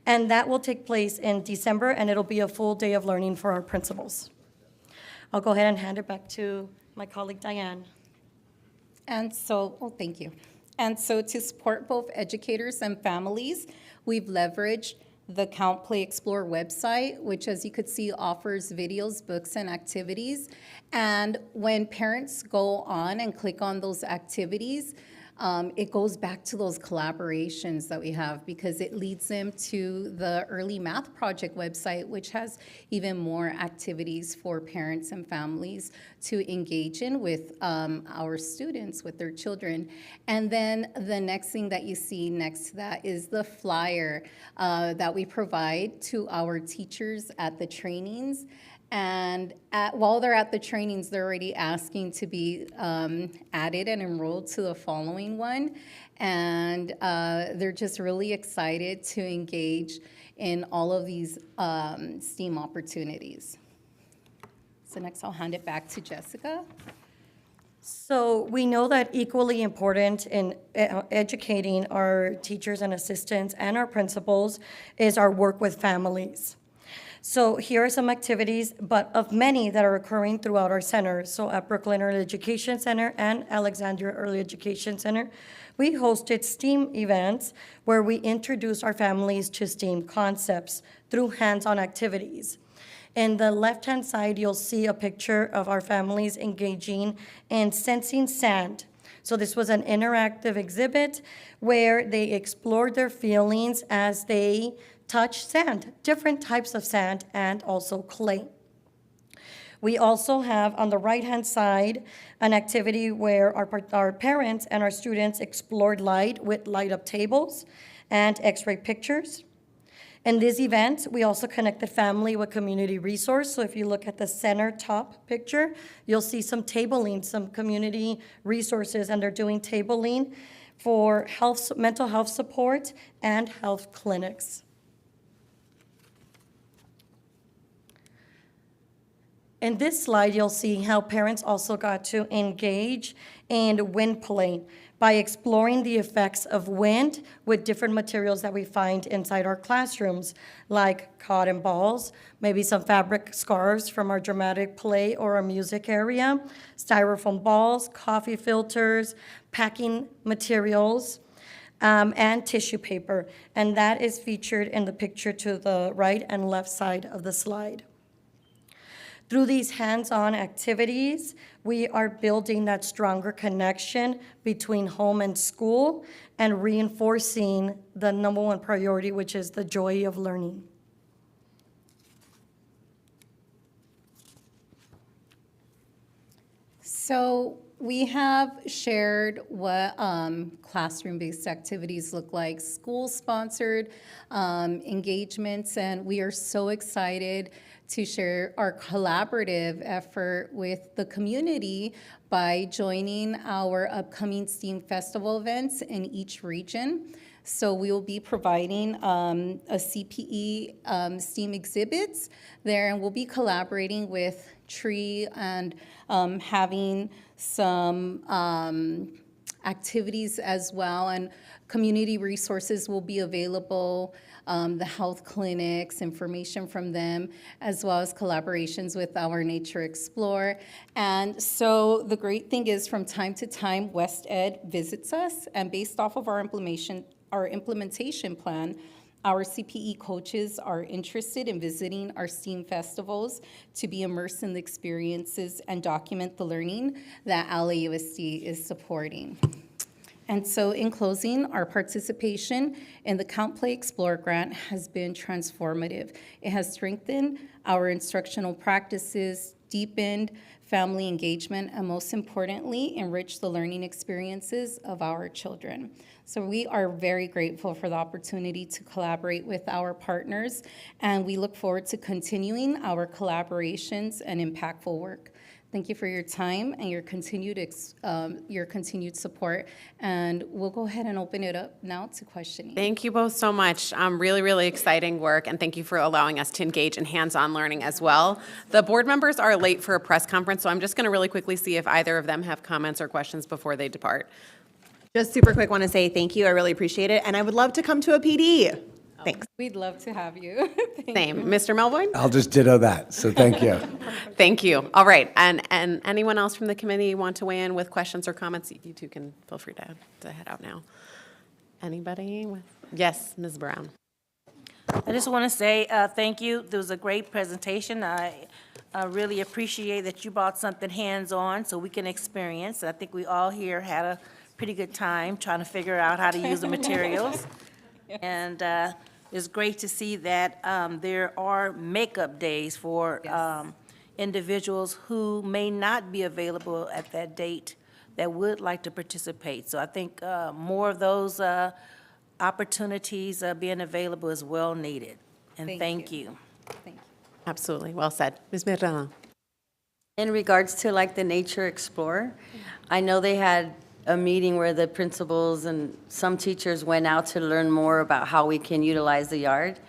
And that will take place in December, and it'll be a full day of learning for our principals. I'll go ahead and hand it back to my colleague Diane. And so, thank you. And so to support both educators and families, we've leveraged the Count, Play, Explore website, which, as you could see, offers videos, books, and activities. And when parents go on and click on those activities, it goes back to those collaborations that we have because it leads them to the Early Math Project website, which has even more activities for parents and families to engage in with our students, with their children. And then the next thing that you see next to that is the flyer that we provide to our teachers at the trainings. And while they're at the trainings, they're already asking to be added and enrolled to the following one. And they're just really excited to engage in all of these STEAM opportunities. So next, I'll hand it back to Jessica. So we know that equally important in educating our teachers and assistants and our principals is our work with families. So here are some activities, but of many that are occurring throughout our centers. So at Brooklyn Early Education Center and Alexandria Early Education Center, we hosted STEAM events where we introduced our families to STEAM concepts through hands-on activities. In the left-hand side, you'll see a picture of our families engaging in sensing sand. So this was an interactive exhibit where they explored their feelings as they touched sand, different types of sand, and also clay. We also have on the right-hand side an activity where our parents and our students explored light with light-up tables and X-ray pictures. In this event, we also connected family with community resource. So if you look at the center top picture, you'll see some tabling, some community resources, and they're doing tabling for mental health support and health clinics. In this slide, you'll see how parents also got to engage in wind play by exploring the effects of wind with different materials that we find inside our classrooms, like cotton balls, maybe some fabric scarves from our dramatic play or our music area, styrofoam balls, coffee filters, packing materials, and tissue paper. And that is featured in the picture to the right and left side of the slide. Through these hands-on activities, we are building that stronger connection between home and school and reinforcing the number one priority, which is the joy of learning. So we have shared what classroom-based activities look like, school-sponsored engagements, and we are so excited to share our collaborative effort with the community by joining our upcoming STEAM Festival events in each region. So we will be providing a CPE STEAM exhibits there, and we'll be collaborating with TREE and having some activities as well, and community resources will be available, the health clinics, information from them, as well as collaborations with our Nature Explorer. And so the great thing is from time to time, West Ed visits us, and based off of our implementation plan, our CPE coaches are interested in visiting our STEAM festivals to be immersed in the experiences and document the learning that LAUSD is supporting. And so in closing, our participation in the Count Play Explore grant has been transformative. It has strengthened our instructional practices, deepened family engagement, and most importantly, enriched the learning experiences of our children. So we are very grateful for the opportunity to collaborate with our partners, and we look forward to continuing our collaborations and impactful work. Thank you for your time and your continued support. And we'll go ahead and open it up now to questioning. Thank you both so much. Really, really exciting work, and thank you for allowing us to engage in hands-on learning as well. The board members are late for a press conference, so I'm just going to really quickly see if either of them have comments or questions before they depart. Just super quick, want to say thank you. I really appreciate it, and I would love to come to a PD. Thanks. We'd love to have you. Same. Mr. Melvoin? I'll just ditto that, so thank you. Thank you. All right, and anyone else from the committee want to weigh in with questions or comments? You two can feel free to head out now. Anybody? Yes, Ms. Brown. I just want to say thank you. There was a great presentation. I really appreciate that you brought something hands-on so we can experience. I think we all here had a pretty good time trying to figure out how to use the materials. And it's great to see that there are makeup days for individuals who may not be available at that date that would like to participate. So I think more of those opportunities being available is well needed. And thank you. Thank you. Absolutely, well said. Ms. Medrano. In regards to like the Nature Explorer, I know they had a meeting where the principals and some teachers went out to learn more about how we can utilize the yard.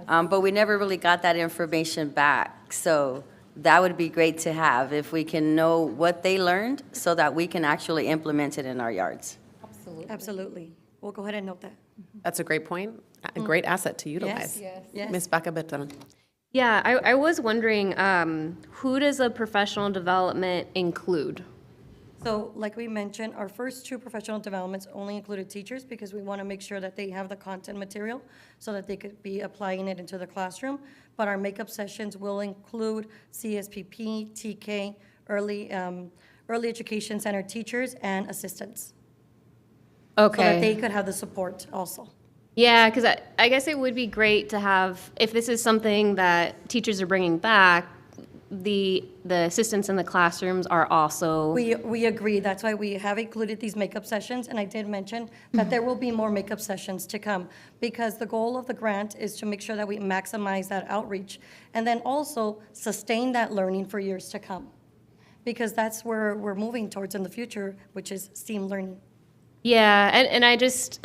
But we never really got that information back. So that would be great to have if we can know what they learned so that we can actually implement it in our yards. Absolutely. We'll go ahead and note that. That's a great point, a great asset to utilize. Yes. Ms. Baca-Bertrand. Yeah, I was wondering, who does a professional development include? So like we mentioned, our first 2 professional developments only included teachers because we want to make sure that they have the content material so that they could be applying it into the classroom. But our makeup sessions will include CSPP, TK, early education center teachers, and assistants. Okay. So that they could have the support also. Yeah, because I guess it would be great to have, if this is something that teachers are bringing back, the assistants in the classrooms are also. We agree. That's why we have included these makeup sessions. And I did mention that there will be more makeup sessions to come because the goal of the grant is to make sure that we maximize that outreach and then also sustain that learning for years to come. Because that's where we're moving towards in the future, which is STEAM learning. Yeah, and I just,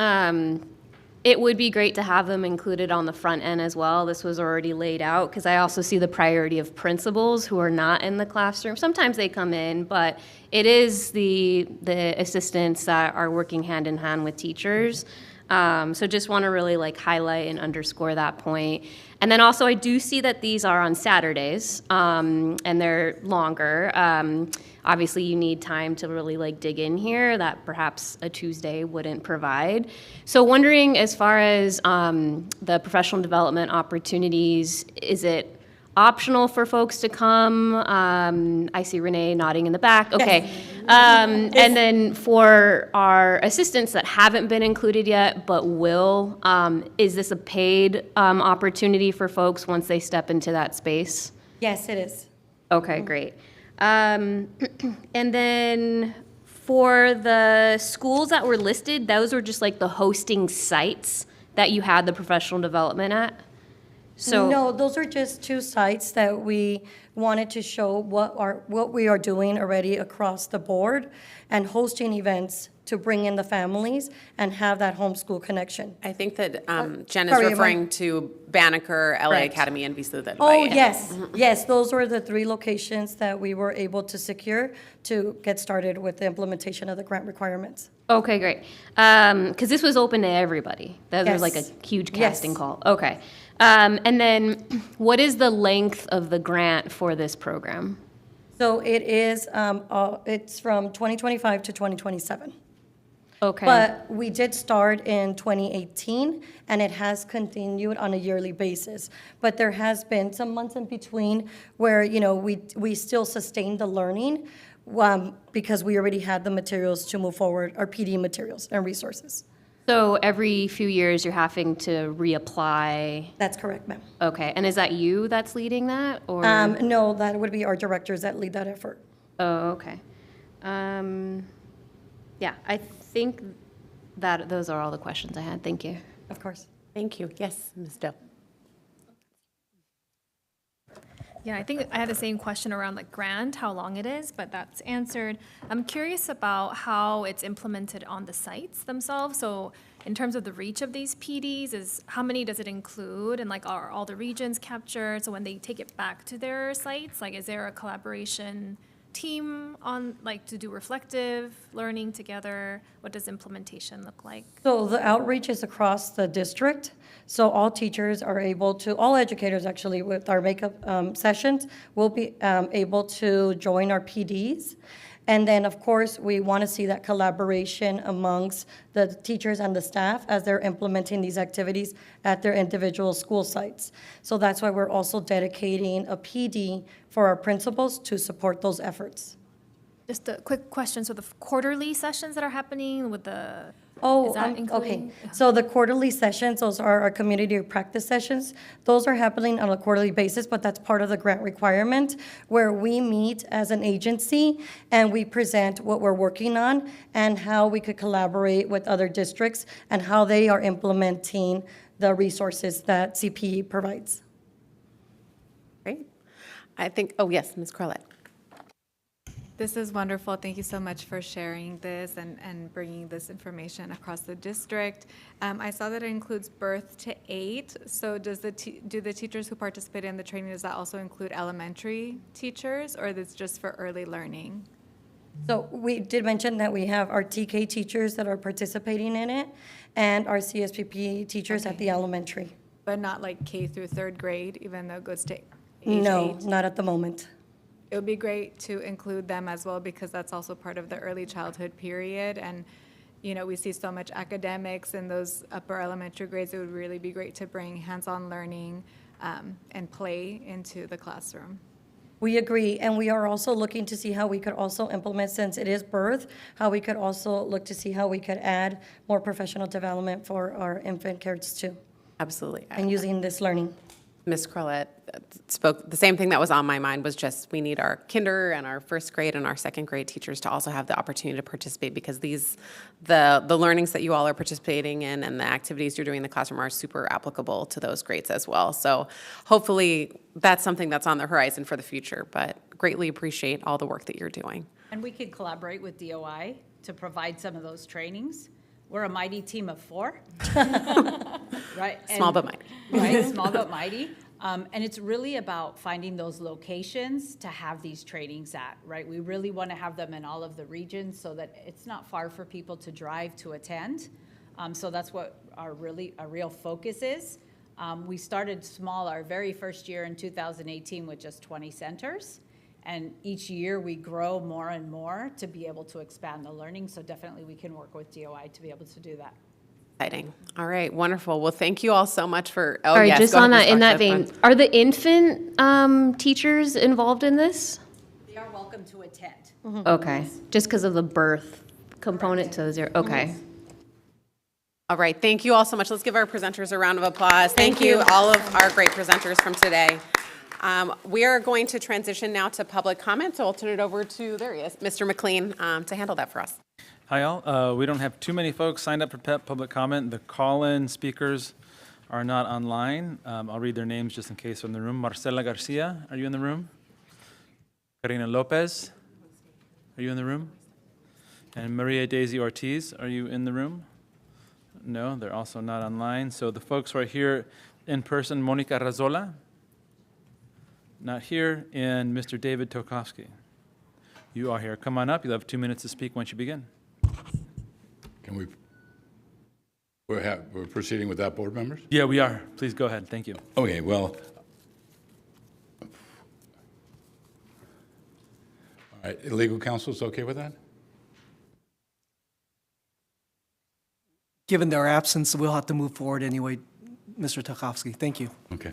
it would be great to have them included on the front end as well. This was already laid out, because I also see the priority of principals who are not in the classroom. Sometimes they come in, but it is the assistants that are working hand in hand with teachers. So just want to really like highlight and underscore that point. And then also I do see that these are on Saturdays, and they're longer. Obviously you need time to really like dig in here that perhaps a Tuesday wouldn't provide. So wondering as far as the professional development opportunities, is it optional for folks to come? I see Renee nodding in the back. Okay. And then for our assistants that haven't been included yet but will, is this a paid opportunity for folks once they step into that space? Yes, it is. Okay, great. And then for the schools that were listed, those were just like the hosting sites that you had the professional development at? So No, those are just 2 sites that we wanted to show what we are doing already across the board and hosting events to bring in the families and have that homeschool connection. I think that Jen is Sorry, referring to Banneker, LA Correct. Academy, and Vista del Oh, Valle. yes, yes, those were the 3 locations that we were able to secure to get started with the implementation of the grant requirements. Okay, great. Because this was open to everybody. That was like a Yes. huge casting Yes. call. Okay. And then what is the length of the grant for this program? So it is, it's from 2025 to 2027. Okay. But we did start in 2018, and it has continued on a yearly basis. But there has been some months in between where, you know, we still sustained the learning because we already had the materials to move forward, our PD materials and resources. So every few years you're having to reapply? That's correct, ma'am. Okay. And is that you that's leading that, or? No, that would be our directors that lead that effort. Oh, okay. Yeah, I think that those are all the questions I had. Thank you. Of course. Thank you. Yes, Ms. Doe. Yeah, I think I had the same question around like grant, how long it is, but that's answered. I'm curious about how it's implemented on the sites themselves. So in terms of the reach of these PDs, is how many does it include? And like, are all the regions captured? So when they take it back to their sites, like, is there a collaboration team on, like, to do reflective learning together? What does implementation look like? So the outreach is across the district. So all teachers are able to, all educators actually, with our makeup sessions, will be able to join our PDs. And then, of course, we want to see that collaboration amongst the teachers and the staff as they're implementing these activities at their individual school sites. So that's why we're also dedicating a PD for our principals to support those efforts. Just a quick question. So the quarterly sessions that are happening with the, Oh, is that okay. including? So the quarterly sessions, those are our community practice sessions. Those are happening on a quarterly basis, but that's part of the grant requirement where we meet as an agency and we present what we're working on and how we could collaborate with other districts and how they are implementing the resources that CPE provides. Great. I think, oh, yes, Ms. Corlett. This is wonderful. Thank you so much for sharing this and bringing this information across the district. I saw that it includes birth to 8. So do the teachers who participate in the training, does that also include elementary teachers, or is this just for early learning? So we did mention that we have our TK teachers that are participating in it and our CSPP teachers at the elementary. But not like K through 3rd grade, even though it goes to age 8? No, not at the moment. It would be great to include them as well, because that's also part of the early childhood period. And, you know, we see so much academics in those upper elementary grades. It would really be great to bring hands-on learning and play into the classroom. We agree, and we are also looking to see how we could also implement, since it is birth, how we could also look to see how we could add more professional development for our infant kids too. Absolutely. And using this learning. Ms. Corlett spoke, the same thing that was on my mind was just, we need our kinder and our 1st grade and our 2nd grade teachers to also have the opportunity to participate, because the learnings that you all are participating in and the activities you're doing in the classroom are super applicable to those grades as well. So hopefully that's something that's on the horizon for the future, but greatly appreciate all the work that you're doing. And we could collaborate with DOI to provide some of those trainings. We're a mighty team of 4. Right? Small but mighty. Right, small but mighty. And it's really about finding those locations to have these trainings at, right? We really want to have them in all of the regions so that it's not far for people to drive to attend. So that's what our real focus is. We started small our very first year in 2018 with just 20 centers. And each year we grow more and more to be able to expand the learning. So definitely we can work with DOI to be able to do that. Exciting. All right, wonderful. Well, thank you all so much for, oh, All right, yes, just go on ahead, that, in Ms. that Fox. vein, are the infant teachers involved in this? They are welcome to attend. Okay, just because of the birth component to 0, okay. All right, thank you all so much. Let's give our presenters a round of applause. Thank you, all of our great presenters from today. We are going to transition now to public comment, so I'll turn it over to, there he is, Mr. McLean, to handle that for us. Hi, all. We don't have too many folks signed up for public comment. The call-in speakers are not online. I'll read their names just in case they're in the room. Marcela Garcia, are you in the room? Karina Lopez, are you in the room? And Maria Daisy Ortiz, are you in the room? No, they're also not online. So the folks who are here in person, Monica Razola, not here, and Mr. David Tokovsky. You are here. Come on up. You'll have 2 minutes to speak once you begin. Can we, we're proceeding with that, board members? Yeah, we are. Please go ahead. Thank you. Okay, well, all right, legal counsel's okay with that? Given their absence, we'll have to move forward anyway, Mr. Tokovsky. Thank you. Okay.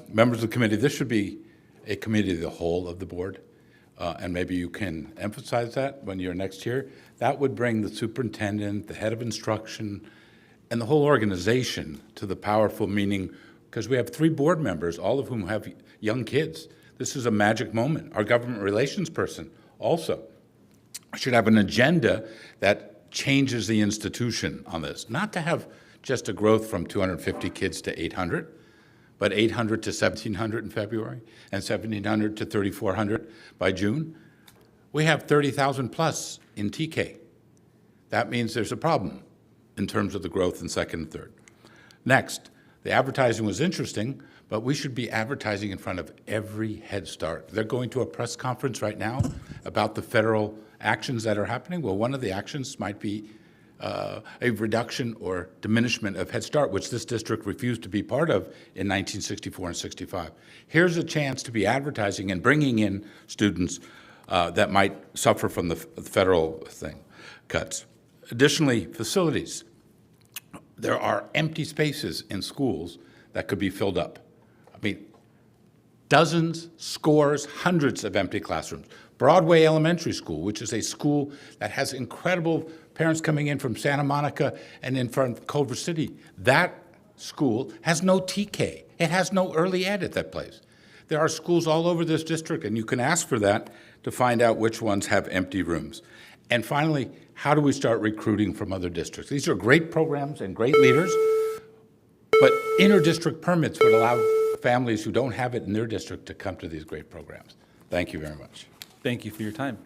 Members of the committee, this should be a committee of the whole of the board, and maybe you can emphasize that when you're next here. That would bring the superintendent, the head of instruction, and the whole organization to the powerful meaning, because we have 3 board members, all of whom have young kids. This is a magic moment. Our government relations person also should have an agenda that changes the institution on this. Not to have just a growth from 250 kids to 800, but 800 to 1,700 in February, and 1,700 to 3,400 by June. We have 30,000 plus in TK. That means there's a problem in terms of the growth in 2nd and 3rd. Next, the advertising was interesting, but we should be advertising in front of every Head Start. They're going to a press conference right now about the federal actions that are happening. Well, one of the actions might be a reduction or diminishment of Head Start, which this district refused to be part of in 1964 and 65. Here's a chance to be advertising and bringing in students that might suffer from the federal cuts. Additionally, facilities. There are empty spaces in schools that could be filled up. I mean, dozens, scores, hundreds of empty classrooms. Broadway Elementary School, which is a school that has incredible parents coming in from Santa Monica and in from Culver City. That school has no TK. It has no early ed at that place. There are schools all over this district, and you can ask for that to find out which ones have empty rooms. And finally, how do we start recruiting from other districts? These are great programs and great leaders, but inter-district permits would allow families who don't have it in their district to come to these great programs. Thank you very much. Thank you for your time.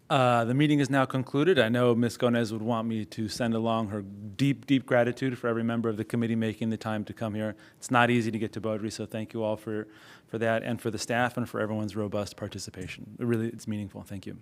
The meeting is now concluded. I know Ms. Gomez would want me to send along her deep, deep gratitude for every member of the committee making the time to come here. It's not easy to get to Beaudry, so thank you all for that, and for the staff and for everyone's robust participation. It's meaningful. Thank you.